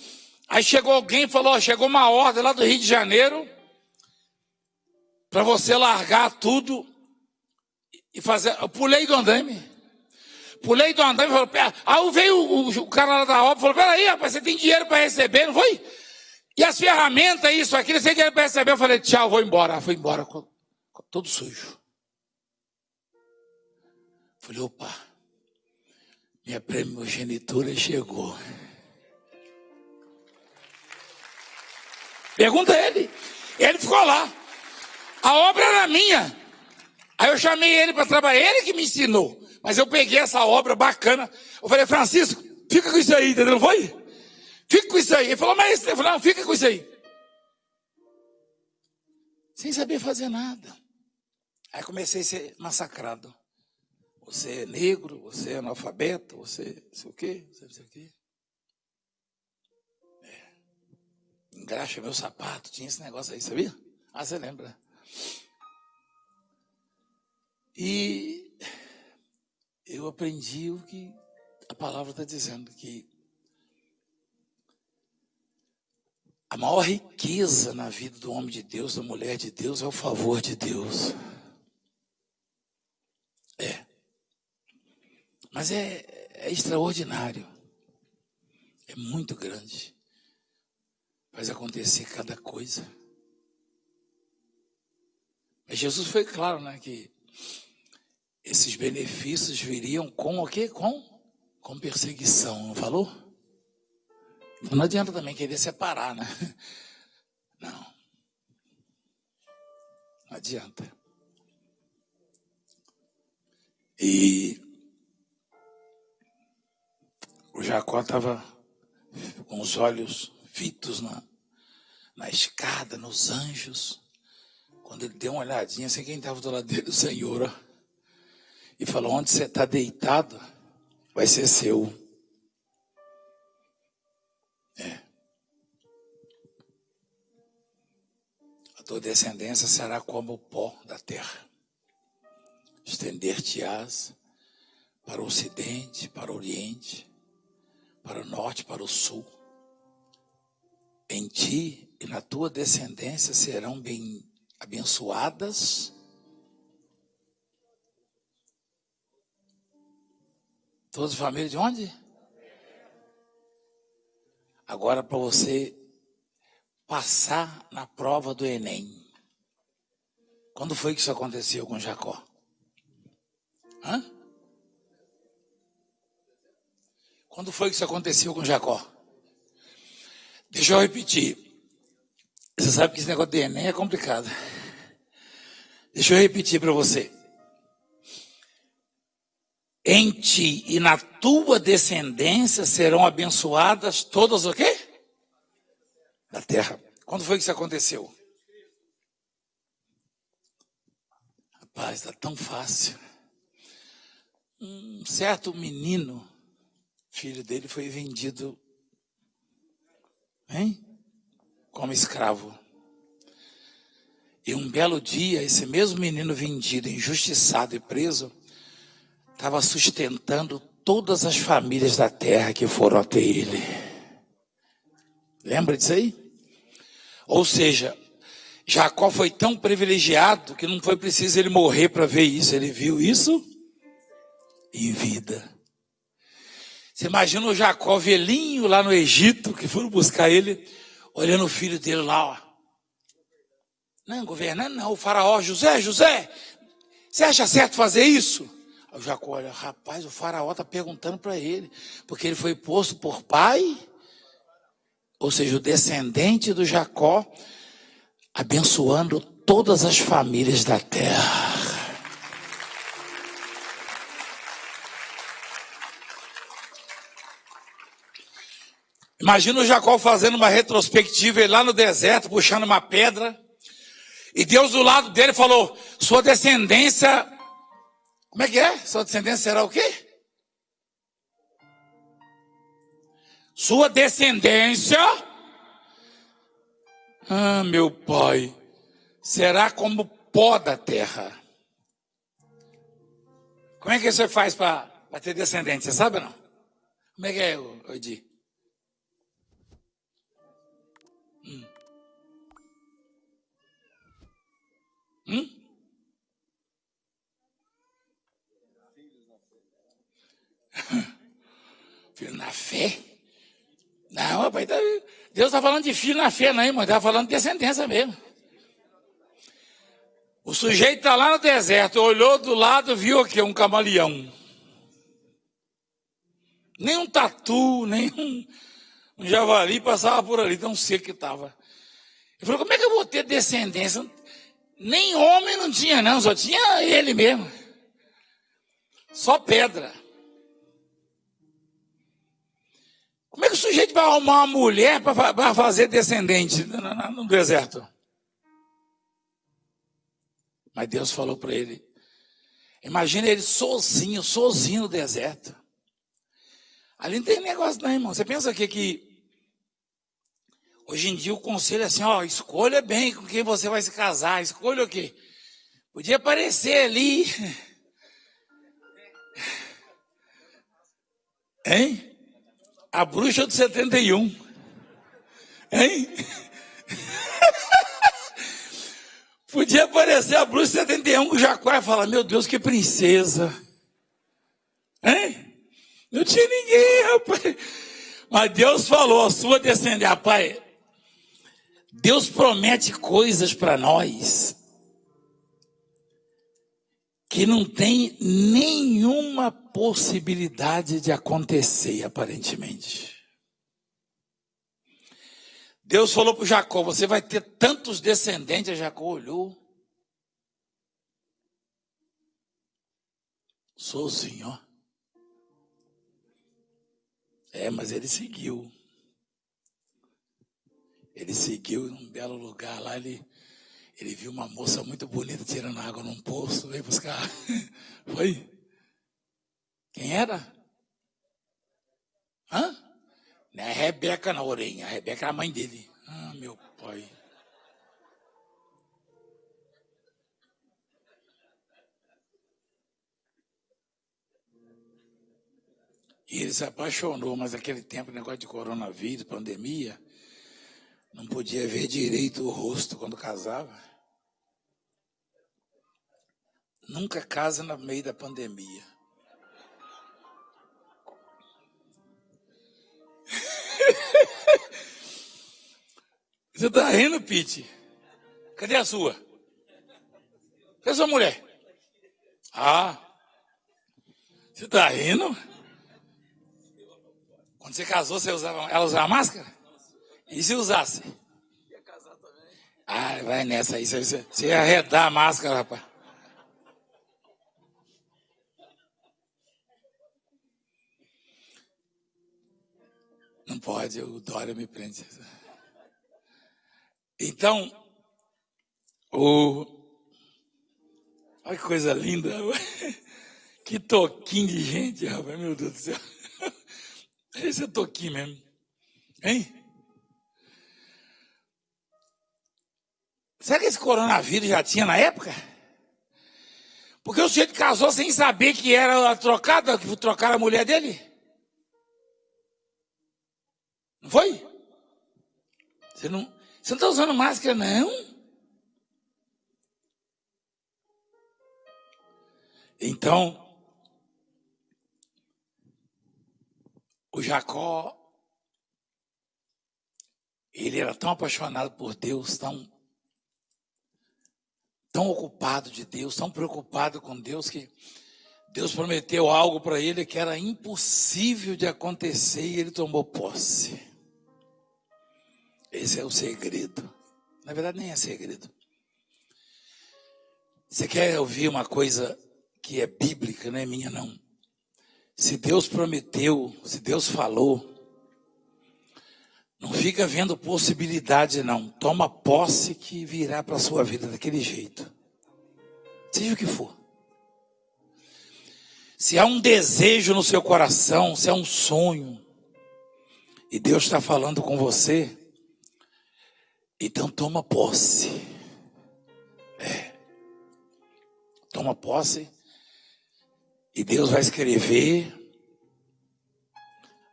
Aí chegou alguém e falou, chegou uma ordem lá do Rio de Janeiro para você largar tudo e fazer. Eu pulei do andaime. Pulei do andaime e falei, aí veio o cara lá da obra e falou, peraí, rapaz, você tem dinheiro para receber, não foi? E as ferramentas, isso, aquilo, você tem dinheiro para receber. Eu falei, tchau, vou embora. Fui embora, todo sujo. Falei, opa, minha primogenitura chegou. Pergunta ele. Ele ficou lá. A obra era minha. Aí eu chamei ele para trabalhar. Ele que me ensinou. Mas eu peguei essa obra bacana. Eu falei, Francisco, fica com isso aí, entendeu? Não foi? Fica com isso aí. Ele falou, mas eu falei, não, fica com isso aí. Sem saber fazer nada. Aí comecei a ser massacrado. Você é negro, você é analfabeto, você não sei o quê, você não sei o quê. Engraxa meu sapato, tinha esse negócio aí, sabia? Ah, você lembra? E eu aprendi o que a palavra está dizendo, que a maior riqueza na vida do homem de Deus, da mulher de Deus, é o favor de Deus. Mas é extraordinário. É muito grande. Faz acontecer cada coisa. Mas Jesus foi claro, né, que esses benefícios viriam com o quê? Com perseguição, não falou? Então não adianta também querer separar, né? Não adianta. E o Jacó estava com os olhos fitos na escada, nos anjos. Quando ele deu uma olhadinha, sei quem estava do lado dele, o Senhor, ó, e falou, onde você está deitado, vai ser seu. A tua descendência será como o pó da terra. Estender-te-ás para o ocidente, para o oriente, para o norte, para o sul. Em ti e na tua descendência serão bem abençoadas todas as famílias de onde? Agora, para você passar na prova do Enem. Quando foi que isso aconteceu com Jacó? Quando foi que isso aconteceu com Jacó? Deixa eu repetir. Você sabe que esse negócio de Enem é complicado. Deixa eu repetir para você. Em ti e na tua descendência serão abençoadas todas o quê? Da terra. Quando foi que isso aconteceu? Rapaz, está tão fácil. Um certo menino, filho dele, foi vendido, como escravo. E um belo dia, esse mesmo menino vendido, injustiçado e preso, estava sustentando todas as famílias da terra que foram até ele. Lembra disso aí? Ou seja, Jacó foi tão privilegiado que não foi preciso ele morrer para ver isso. Ele viu isso em vida. Você imagina o Jacó velhinho lá no Egito, que foram buscar ele, olhando o filho dele lá, ó. Não, governando não, o faraó, José, você acha certo fazer isso? Aí o Jacó olha, rapaz, o faraó está perguntando para ele, porque ele foi posto por pai, ou seja, o descendente do Jacó, abençoando todas as famílias da terra. Imagina o Jacó fazendo uma retrospectiva, ele lá no deserto, puxando uma pedra. E Deus do lado dele falou, sua descendência... Como é que é? Sua descendência será o quê? Sua descendência... Ah, meu pai, será como pó da terra. Como é que você faz para ter descendente? Você sabe ou não? Como é que é, Odi? Filho na fé? Não, rapaz, Deus está falando de filho na fé, não, irmão. Está falando de descendência mesmo. O sujeito está lá no deserto, olhou do lado, viu o quê? Um camaleão. Nem um tatu, nem um javali passava por ali, tão seco que estava. Ele falou, como é que eu vou ter descendência? Nem homem não tinha, não, só tinha ele mesmo. Só pedra. Como é que o sujeito vai arrumar uma mulher para fazer descendente no deserto? Mas Deus falou para ele, imagina ele sozinho no deserto. Ali não tem negócio não, irmão. Você pensa que hoje em dia o conselho é assim, ó, escolha bem com quem você vai se casar, escolha o quê? Podia aparecer ali. Hein? A bruxa do 71. Hein? Podia aparecer a bruxa do 71 com o Jacó e falar, meu Deus, que princesa. Hein? Não tinha ninguém, rapaz. Mas Deus falou, a sua descendência, rapaz. Deus promete coisas para nós que não tem nenhuma possibilidade de acontecer, aparentemente. Deus falou para Jacó, você vai ter tantos descendentes. Jacó olhou. Sozinho, ó. Mas ele seguiu. Ele seguiu em um belo lugar lá, ele viu uma moça muito bonita tirando água num poço, veio buscar. Foi? Quem era? Hã? Não é Rebeca na orelha, a Rebeca era a mãe dele. Ah, meu pai. E ele se apaixonou, mas naquele tempo, negócio de coronavírus, pandemia, não podia ver direito o rosto quando casava. Nunca casa no meio da pandemia. Você tá rindo, Pete? Cadê a sua? Cadê a sua mulher? Ah, você tá rindo? Quando você casou, ela usava máscara? E se usasse? Ah, vai nessa aí, você ia arredar a máscara, rapaz. Não pode, o Dória me prende. Então, olha que coisa linda. Que toquinho de gente, rapaz, meu Deus do céu. Esse é toquinho mesmo. Hein? Será que esse coronavírus já tinha na época? Porque o sujeito casou sem saber que era trocada, que trocaram a mulher dele? Não foi? Você não está usando máscara, não? Então, o Jacó, ele era tão apaixonado por Deus, tão ocupado de Deus, tão preocupado com Deus, que Deus prometeu algo para ele que era impossível de acontecer e ele tomou posse. Esse é o segredo. Na verdade, nem é segredo. Você quer ouvir uma coisa que é bíblica, não é minha, não. Se Deus prometeu, se Deus falou, fica vendo possibilidade, não. Toma posse que virá para a sua vida daquele jeito. Seja o que for. Se há um desejo no seu coração, se há um sonho, e Deus está falando com você, então toma posse. Toma posse. E Deus vai escrever,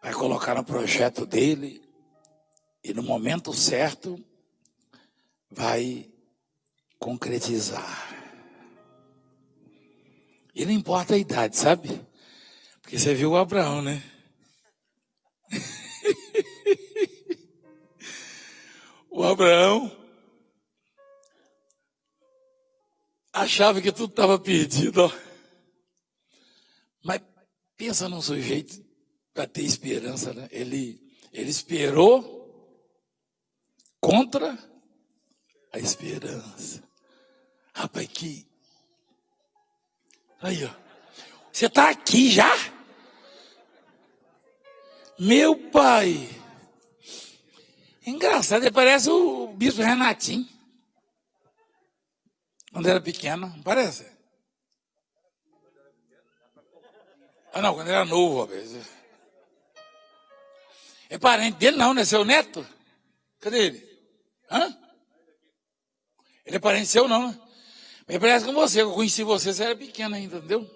vai colocar no projeto dele, e no momento certo vai concretizar. E não importa a idade, sabe? Porque você viu o Abraão, né? O Abraão achava que tudo estava perdido, ó. Mas pensa num sujeito para ter esperança, né? Ele esperou contra a esperança. Rapaz, que... Aí, ó. Você está aqui já? Meu pai. Engraçado, ele parece o bispo Renatinho. Quando era pequeno, não parece? Ah, não, quando era novo, ó. É parente dele não, né? Seu neto? Cadê ele? Hã? Ele é parente seu não, né? Ele parece com você, eu conheci você era pequeno ainda, entendeu? O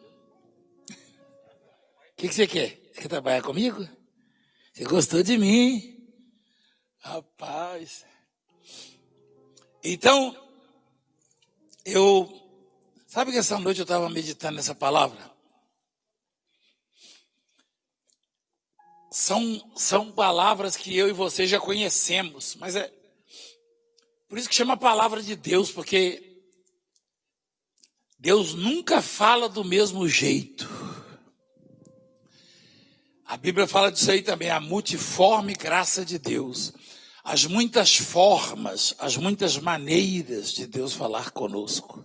que você quer? Você quer trabalhar comigo? Você gostou de mim? Rapaz. Então, sabe que essa noite eu estava meditando nessa palavra? São palavras que eu e você já conhecemos, mas é por isso que chama a palavra de Deus, porque Deus nunca fala do mesmo jeito. A Bíblia fala disso aí também, a multiforme graça de Deus. As muitas formas, as muitas maneiras de Deus falar conosco.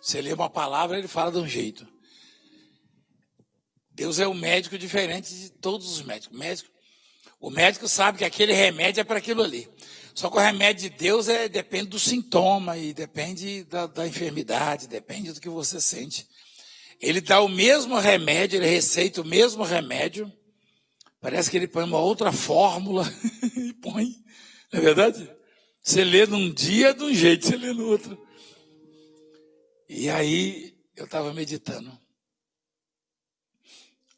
Você lê uma palavra, ele fala de um jeito. Deus é um médico diferente de todos os médicos. O médico sabe que aquele remédio é para aquilo ali. Só que o remédio de Deus depende do sintoma e depende da enfermidade, depende do que você sente. Ele dá o mesmo remédio, ele receita o mesmo remédio. Parece que ele põe uma outra fórmula e põe. Não é verdade? Você lê num dia de um jeito, você lê no outro. E aí eu estava meditando.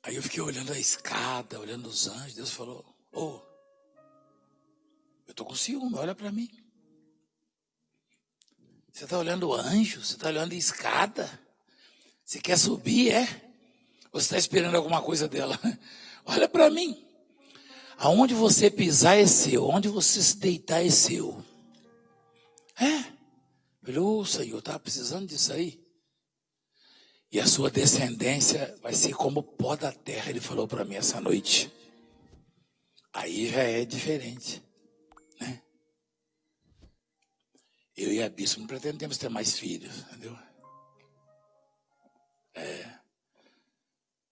Aí eu fiquei olhando a escada, olhando os anjos. Deus falou, eu estou com ciúme, olha para mim. Você está olhando o anjo? Você está olhando a escada? Você quer subir, é? Ou você está esperando alguma coisa dela? Olha para mim. Aonde você pisar é seu. Onde você se deitar é seu. Falei, Senhor, estava precisando disso aí. E a sua descendência vai ser como o pó da terra. Ele falou para mim essa noite. Aí já é diferente. Né? Eu e a Bispo não pretendemos ter mais filhos. Entendeu?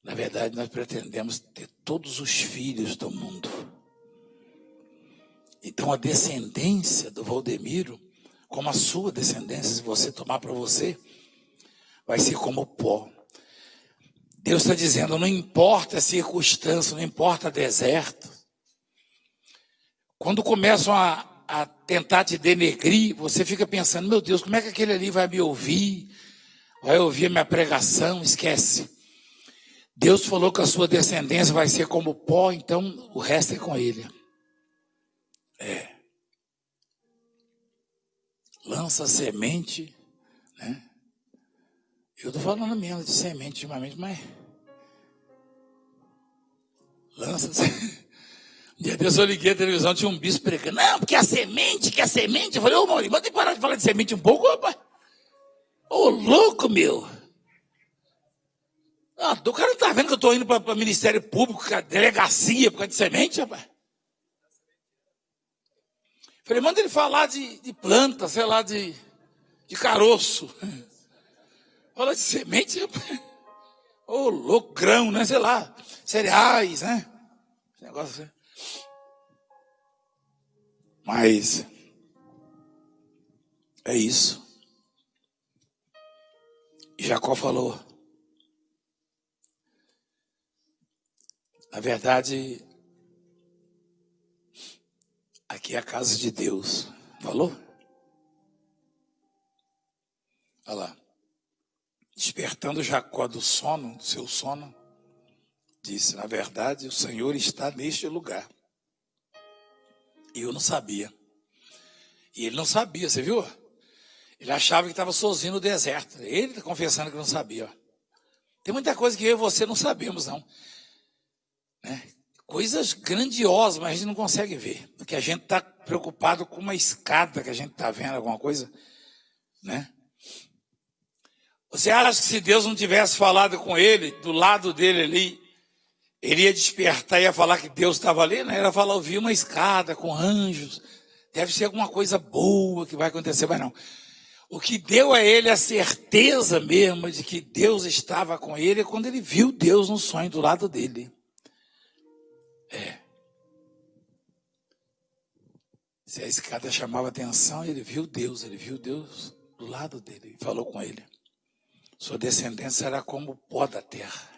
Na verdade, nós pretendemos ter todos os filhos do mundo. Então, a descendência do Valdemiro, como a sua descendência, se você tomar para você, vai ser como pó. Deus está dizendo, não importa a circunstância, não importa deserto. Quando começam a tentar te denegrir, você fica pensando, meu Deus, como é que aquele ali vai me ouvir? Vai ouvir a minha pregação? Esquece. Deus falou que a sua descendência vai ser como pó, então o resto é com ele. Lança semente, né? Eu estou falando mesmo de semente ultimamente, mas lança semente. Um dia desse eu liguei a televisão, tinha um bispo pregando, não, porque a semente, que a semente. Eu falei, ô Maurício, manda parar de falar de semente um pouco, rapaz. Ô, louco, meu. O cara não tá vendo que eu estou indo para o Ministério Público, delegacia, por causa de semente, rapaz. Falei, manda ele falar de planta, sei lá, de caroço. Fala de semente, rapaz. Ô, louco, grão, né? Sei lá, cereais, né? Esse negócio assim. Mas é isso. E Jacó falou: na verdade, aqui é a casa de Deus. Falou? Olha lá. Despertando Jacó do sono, do seu sono, disse: na verdade, o Senhor está neste lugar. E eu não sabia. E ele não sabia, você viu? Ele achava que estava sozinho no deserto. Ele está confessando que não sabia. Tem muita coisa que eu e você não sabemos, não. Né? Coisas grandiosas, mas a gente não consegue ver. Porque a gente está preocupado com uma escada que a gente está vendo, alguma coisa. Né? Você acha que se Deus não tivesse falado com ele, do lado dele ali, ele ia despertar e ia falar que Deus estava ali? Né? Ele ia falar: eu vi uma escada com anjos. Deve ser alguma coisa boa que vai acontecer, mas não. O que deu a ele a certeza mesmo de que Deus estava com ele é quando ele viu Deus no sonho do lado dele. Se a escada chamava atenção, ele viu Deus do lado dele e falou com ele: sua descendência será como o pó da terra.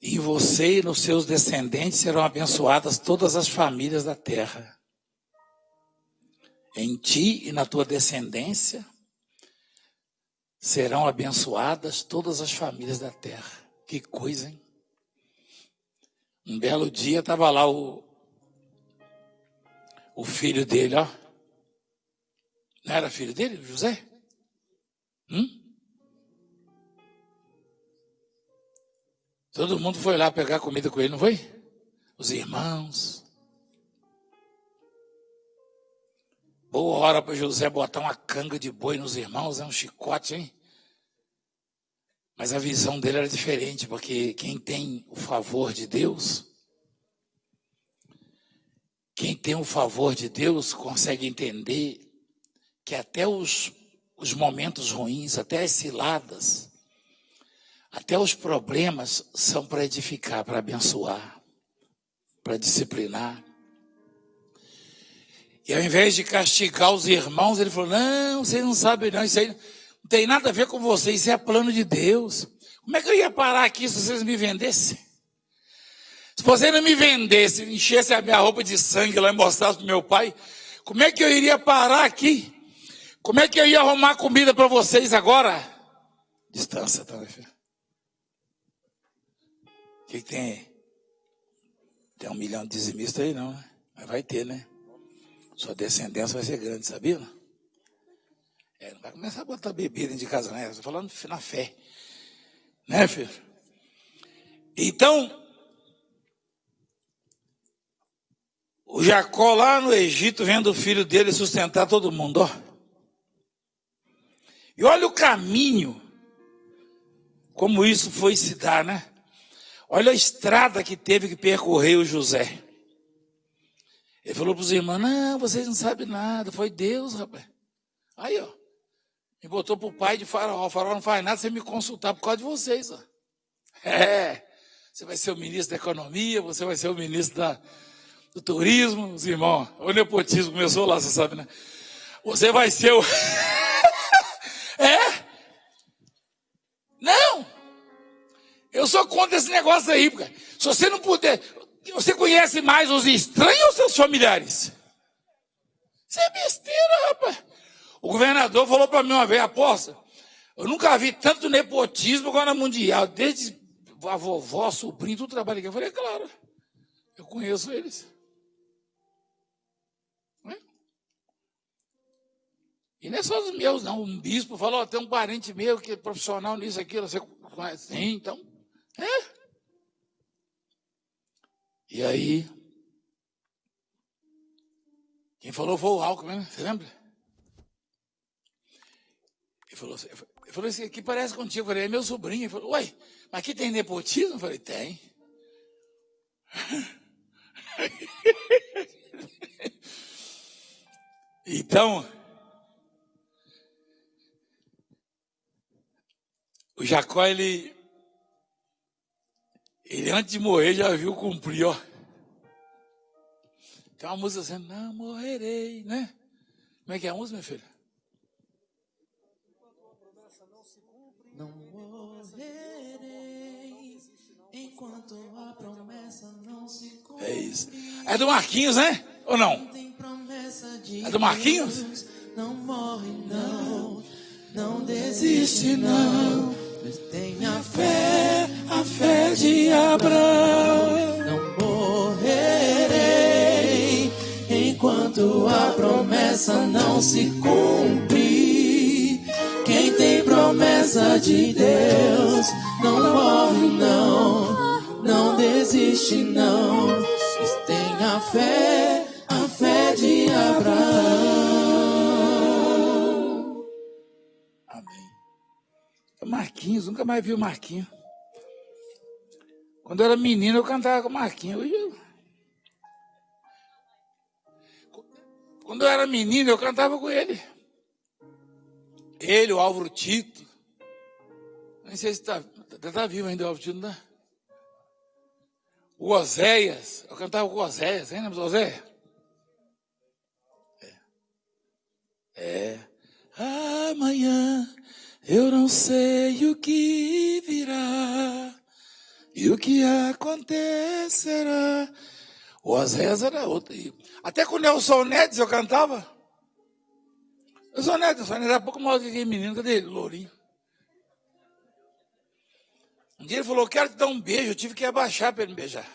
E em você e nos seus descendentes serão abençoadas todas as famílias da terra. Em ti e na tua descendência serão abençoadas todas as famílias da terra. Que coisa, hein? Um belo dia estava lá o filho dele, ó. Não era filho dele, José? Todo mundo foi lá pegar comida com ele, não foi? Os irmãos. Boa hora para José botar uma canga de boi nos irmãos, é um chicote, hein? Mas a visão dele era diferente, porque quem tem o favor de Deus, consegue entender que até os momentos ruins, até as ciladas, até os problemas são para edificar, para abençoar, para disciplinar. E ao invés de castigar os irmãos, ele falou: não, vocês não sabem não, isso aí não tem nada a ver com vocês, isso é plano de Deus. Como é que eu ia parar aqui se vocês me vendessem? Se vocês não me vendessem, enchessem a minha roupa de sangue lá e mostrassem para o meu pai, como é que eu iria parar aqui? Como é que eu ia arrumar comida para vocês agora? Distância, tá, meu filho? O que tem? Tem 1 milhão de dizimistas aí não, né? Mas vai ter, né? Sua descendência vai ser grande, sabia? Não? Não vai começar a botar bebida dentro de casa, né? Estou falando na fé. Né, filho? Então, o Jacó lá no Egito, vendo o filho dele sustentar todo mundo, ó. E olha o caminho, como isso foi se dar, né? Olha a estrada que teve que percorrer o José. Ele falou para os irmãos: não, vocês não sabem nada, foi Deus, rapaz. Aí, ó, me botou para o pai de Faraó. O Faraó não faz nada sem me consultar por causa de vocês, ó. Você vai ser o ministro da economia, você vai ser o ministro do turismo, os irmãos. O nepotismo começou lá, você sabe, né? Você vai ser o... Não! Eu sou contra esse negócio aí, porque se você não puder... Você conhece mais os estranhos ou seus familiares? Isso é besteira, rapaz. O governador falou para mim uma vez: aposta, eu nunca vi tanto nepotismo agora mundial, desde a vovó, sobrinho, tudo trabalha aqui. Eu falei: claro, eu conheço eles. E não é só os meus, não. Um bispo falou: tem um parente meu que é profissional nisso, aquilo, você conhece? Sim, então. E aí, quem falou foi o Alckmin, né? Você lembra? Ele falou assim: que parece contigo. Eu falei: é meu sobrinho. Ele falou: uai, mas aqui tem nepotismo? Eu falei: tem. Então, o Jacó, ele antes de morrer já viu cumprir, ó. Tem uma música assim, não morrerei, né? Como é que é a música, minha filha? Não morrerei enquanto a promessa não se cumpre. É isso. É do Marquinhos, né? Ou não? É do Marquinhos? Não morre, não. Não desiste, não. Mas tenha fé, a fé de Abraão. Não morrerei enquanto a promessa não se cumpre. Quem tem promessa de Deus não morre, não. Não desiste, não. Mas tenha fé, a fé de Abraão. Amém. Marquinhos, nunca mais vi o Marquinhos. Quando eu era menino, eu cantava com o Marquinhos. Quando eu era menino, eu cantava com ele. Ele, o Álvaro Tito. Não sei se está vivo ainda o Álvaro Tito, não tá? O Oséias. Eu cantava com o Oséias. Hein, lembra do Oséias? Amanhã eu não sei o que virá e o que acontecerá. O Oséias era outro. Até com o Nelson Nedes eu cantava. O Nelson Nedes era pouco maior que aquele menino. Cadê ele? Lourinho. Um dia ele falou, quero te dar um beijo. Eu tive que abaixar para ele me beijar.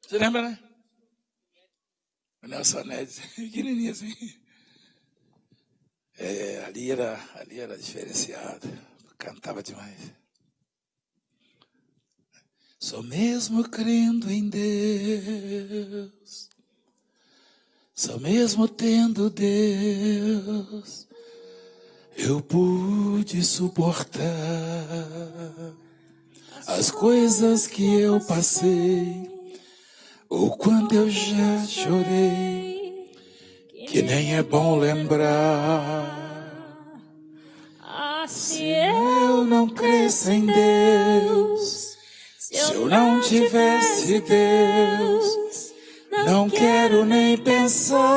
Você lembra, né? O Nelson Nedes, pequenininho assim. Ali era diferenciado. Cantava demais. Só mesmo crendo em Deus, só mesmo tendo Deus, eu pude suportar as coisas que eu passei, o quanto eu já chorei, que nem é bom lembrar. Se eu não cresce em Deus, se eu não tivesse Deus, não quero nem pensar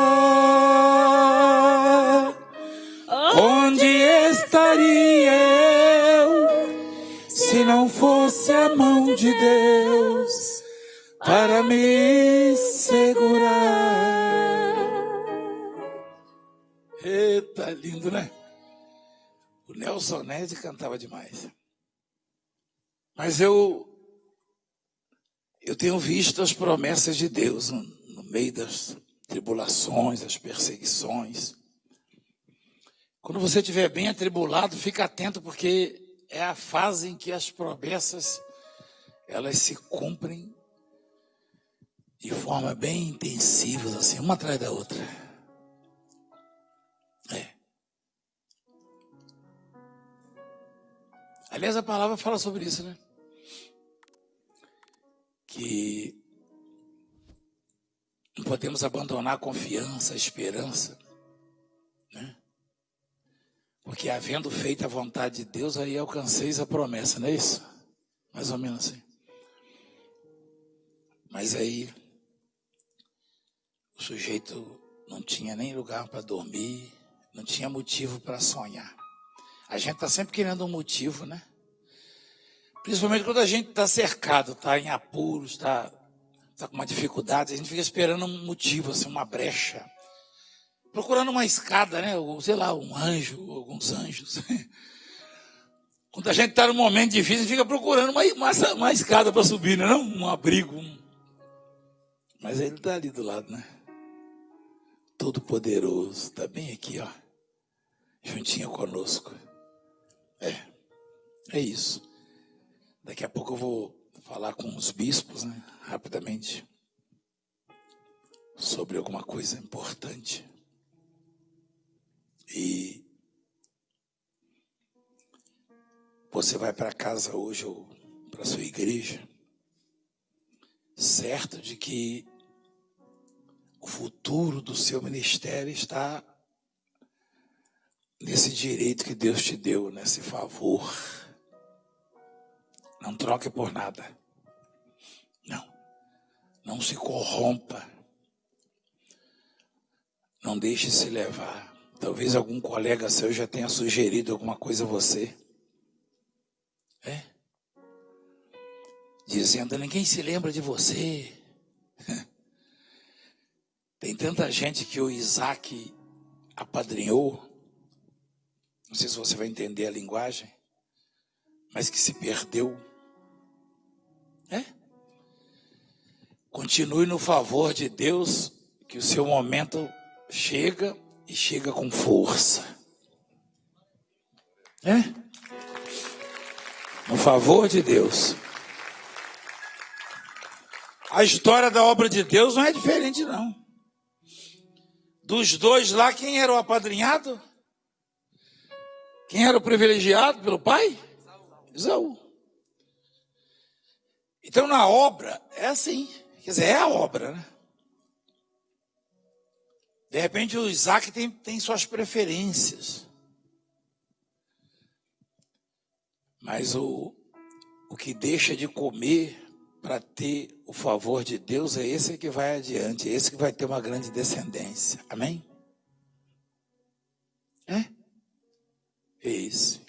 onde estaria eu se não fosse a mão de Deus para me segurar. Eita, lindo, né? O Nelson Nedes cantava demais. Mas eu tenho visto as promessas de Deus no meio das tribulações, das perseguições. Quando você estiver bem atribulado, fica atento, porque é a fase em que as promessas elas se cumprem de forma bem intensiva, assim, uma atrás da outra. Aliás, a palavra fala sobre isso, né? Que não podemos abandonar a confiança, a esperança, né? Porque havendo feito a vontade de Deus, aí alcanceis a promessa, não é isso? Mais ou menos assim. Mas aí o sujeito não tinha nem lugar para dormir, não tinha motivo para sonhar. A gente está sempre querendo um motivo, né? Principalmente quando a gente está cercado, está em apuros, está com uma dificuldade, a gente fica esperando um motivo, assim, uma brecha. Procurando uma escada, né? Ou, sei lá, um anjo, alguns anjos. Quando a gente está num momento difícil, a gente fica procurando uma escada para subir, né? Não um abrigo. Mas ele está ali do lado, né? Todo-Poderoso, está bem aqui, ó, juntinho conosco. É isso. Daqui a pouco eu vou falar com os bispos, né, rapidamente, sobre alguma coisa importante. E você vai para casa hoje ou para sua igreja, certo de que o futuro do seu ministério está nesse direito que Deus te deu, nesse favor. Não troque por nada. Não se corrompa. Não deixe se levar. Talvez algum colega seu já tenha sugerido alguma coisa a você. Dizendo, ninguém se lembra de você. Tem tanta gente que o Isaac apadrinhou. Não sei se você vai entender a linguagem. Mas que se perdeu. Continue no favor de Deus, que o seu momento chega e chega com força. No favor de Deus. A história da obra de Deus não é diferente, não. Dos dois lá, quem era o apadrinhado? Quem era o privilegiado pelo pai? Esaú. Então, na obra, é assim. Quer dizer, é a obra, né? De repente, o Isaac tem suas preferências. Mas o que deixa de comer para ter o favor de Deus é esse que vai adiante, é esse que vai ter uma grande descendência. Amém? É esse.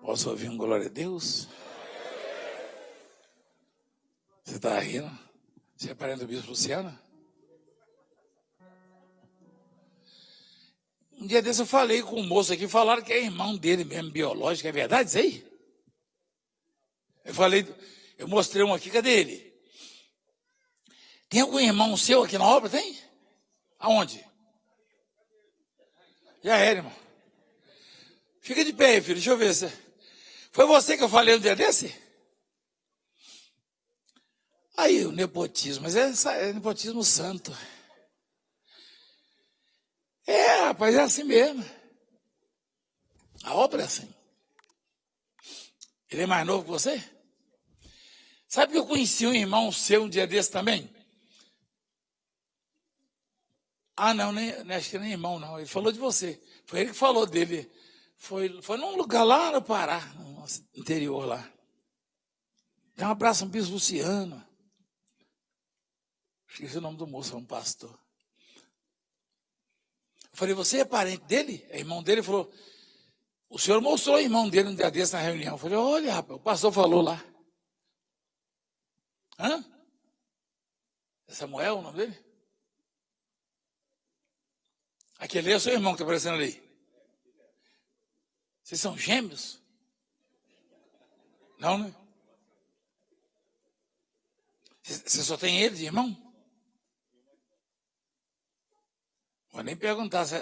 Posso ouvir um glória a Deus? Você está rindo? Você é parente do bispo Luciano? Um dia desse eu falei com um moço aqui, falaram que é irmão dele mesmo, biológico, é verdade isso aí? Eu mostrei um aqui, cadê ele? Tem algum irmão seu aqui na obra? Tem? Aonde? Já era, irmão. Fica de pé aí, filho, deixa eu ver se... Foi você que eu falei um dia desse? Aí, o nepotismo, mas é nepotismo santo. Rapaz, é assim mesmo. A obra é assim. Ele é mais novo que você? Sabe que eu conheci um irmão seu um dia desse também? Não, acho que nem irmão, não. Ele falou de você. Foi ele que falou dele. Foi num lugar lá no Pará, no interior lá. Dá um abraço, um bispo Luciano. Esqueci o nome do moço, um pastor. Eu falei, você é parente dele? É irmão dele? Ele falou, o senhor mostrou o irmão dele um dia desse na reunião. Eu falei, olha, rapaz, o pastor falou lá. É Samuel o nome dele? Aquele é o seu irmão que está aparecendo ali. Vocês são gêmeos? Não, né? Você só tem ele de irmão? Vou nem perguntar se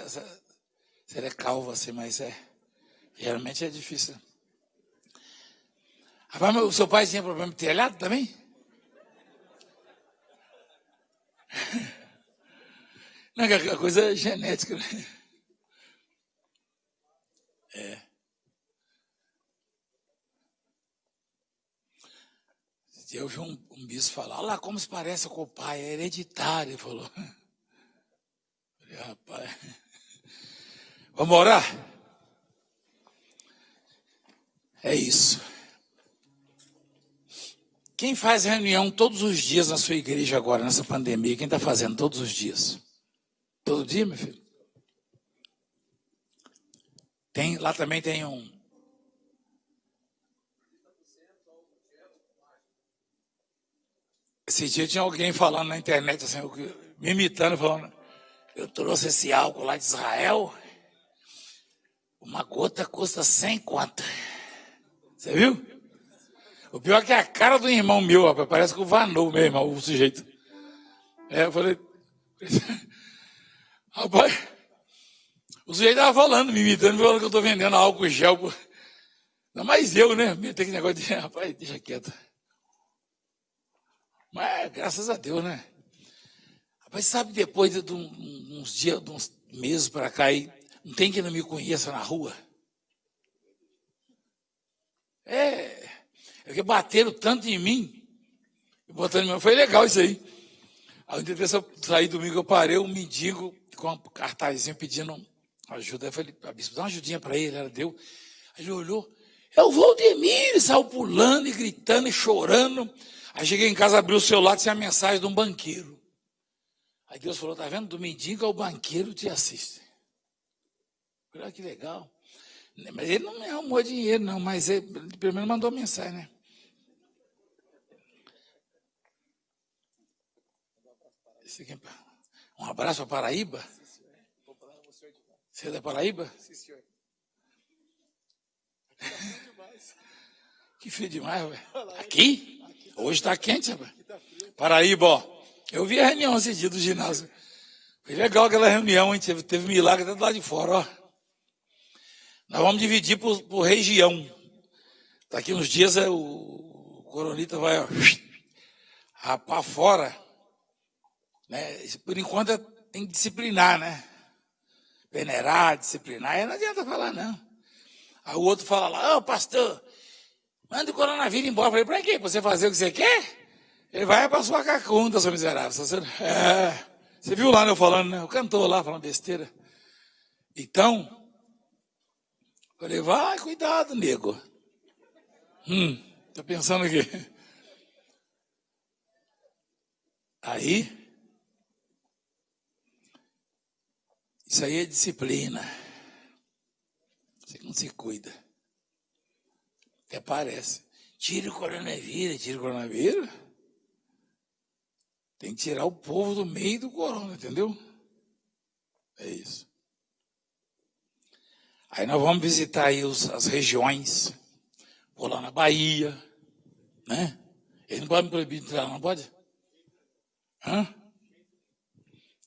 ele é calvo assim, mas geralmente é difícil. Rapaz, o seu pai tinha problema de telhado também? Não, a coisa é genética, né? Eu vi um bispo falar, olha lá como se parece com o pai, é hereditário, ele falou. Falei, rapaz, vamos orar? É isso. Quem faz reunião todos os dias na sua igreja agora, nessa pandemia? Quem está fazendo todos os dias? Todo dia, meu filho? Lá também tem um... Esse dia tinha alguém falando na internet, assim, me imitando, falando, eu trouxe esse álcool lá de Israel, uma gota custa 100 conto. Você viu? O pior é que é a cara do irmão meu, rapaz, parece que o Vanou, meu irmão, o sujeito. Eu falei, rapaz, o sujeito estava falando, me imitando, falando que eu estou vendendo álcool gel. Não, mas eu, né? Tem aquele negócio de, rapaz, deixa quieto. Mas graças a Deus, né? Rapaz, sabe, depois de uns dias, de uns meses para cá, não tem quem não me conheça na rua? É que bateram tanto em mim, botando em mim, foi legal isso aí. Aí, eu saí domingo, eu parei, um mendigo com um cartazinho pedindo ajuda. Eu falei, a bispo, dá uma ajudinha para ele. Ela deu. Aí ele olhou, é o Valdemir, saiu pulando e gritando e chorando. Aí cheguei em casa, abri o celular, tinha a mensagem de um banqueiro. Aí Deus falou, tá vendo? Do mendigo ao banqueiro te assiste. Olha que legal. Mas ele não me arrumou dinheiro, não, mas ele pelo menos mandou mensagem, né? Um abraço para Paraíba? Você é da Paraíba? Sim, senhor. Que frio demais, velho. Aqui? Hoje está quente, rapaz. Paraíba, ó. Eu vi a reunião esse dia do ginásio. Foi legal aquela reunião, hein? Teve milagre até do lado de fora, ó. Nós vamos dividir por região. Daqui uns dias o coronita vai, ó, rapar fora. Né? Por enquanto tem que disciplinar, né? Peneirar, disciplinar, aí não adianta falar, não. Aí o outro fala lá, ô pastor, manda o coronavírus embora. Eu falei, pra quê? Pra você fazer o que você quer? Ele vai pra sua cacunda, seu miserável. Você viu lá eu falando, né? O cantor lá falando besteira. Então, eu falei, vai, cuidado, nego. Tá pensando aqui. Aí, isso aí é disciplina. Você não se cuida. Até parece. Tira o coronavírus. Tem que tirar o povo do meio do corona, entendeu? É isso. Aí nós vamos visitar aí as regiões. Vou lá na Bahia, né? Ele não pode me proibir de entrar, não pode?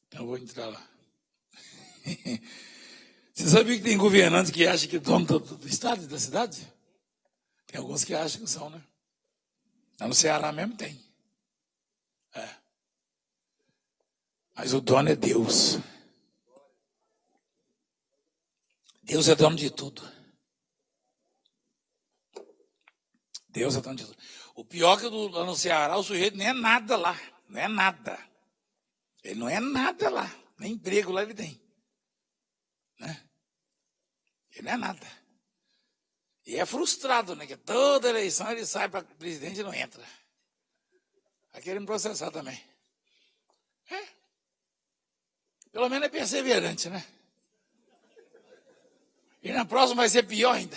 Então eu vou entrar lá. Você sabia que tem governantes que acham que é dono do estado e da cidade? Tem alguns que acham que são, né? Lá no Ceará mesmo tem. Mas o dono é Deus. Deus é dono de tudo. Deus é dono de tudo. O pior é que lá no Ceará, o sujeito nem é nada lá. Não é nada. Ele não é nada lá. Nem emprego lá ele tem. Né? Ele não é nada. E é frustrado, né? Que toda eleição ele sai para presidente e não entra. Vai querer me processar também. Pelo menos é perseverante, né? E na próxima vai ser pior ainda.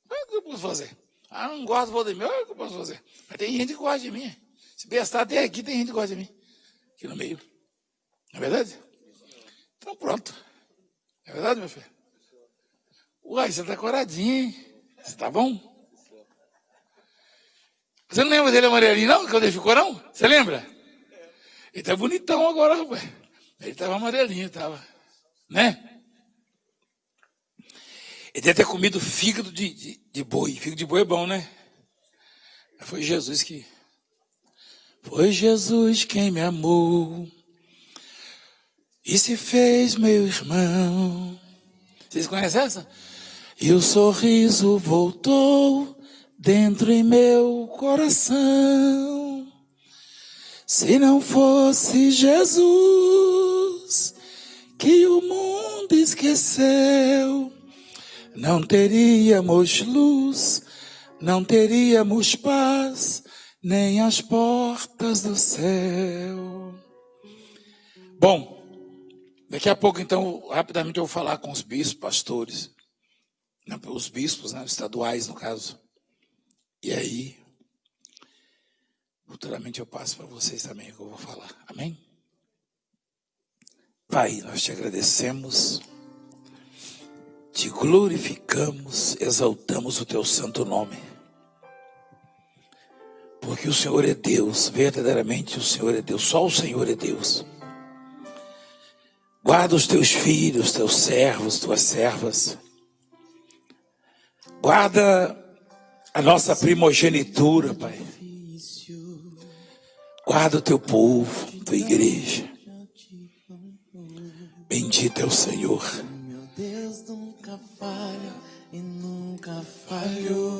Mas o que eu posso fazer? Não gosto do Valdemir, o que eu posso fazer? Mas tem gente que gosta de mim. Se bestar até aqui, tem gente que gosta de mim. Aqui no meio. Não é verdade? Então pronto. É verdade, meu filho? Uai, você tá coradinho, hein? Você tá bom? Você não lembra dele amarelinho, não? Quando ele ficou, não? Você lembra? Ele tá bonitão agora, rapaz. Ele tava amarelinho, tava. Né? Ele deve ter comido fígado de boi. Fígado de boi é bom, né? Foi Jesus quem me amou e se fez meu irmão. Vocês conhecem essa? E o sorriso voltou dentro em meu coração. Se não fosse Jesus que o mundo esqueceu, não teríamos luz, não teríamos paz, nem as portas do céu. Bom, daqui a pouco, então, rapidamente eu vou falar com os bispos, pastores, os bispos, né, estaduais, no caso. E aí, futuramente eu passo para vocês também o que eu vou falar. Amém? Pai, nós te agradecemos, te glorificamos, exaltamos o teu santo nome. Porque o Senhor é Deus, verdadeiramente o Senhor é Deus, só o Senhor é Deus. Guarda os teus filhos, teus servos, tuas servas. Guarda a nossa primogenitura, Pai. Guarda o teu povo, tua igreja. Bendito é o Senhor. Meu Deus nunca falha e nunca falhou.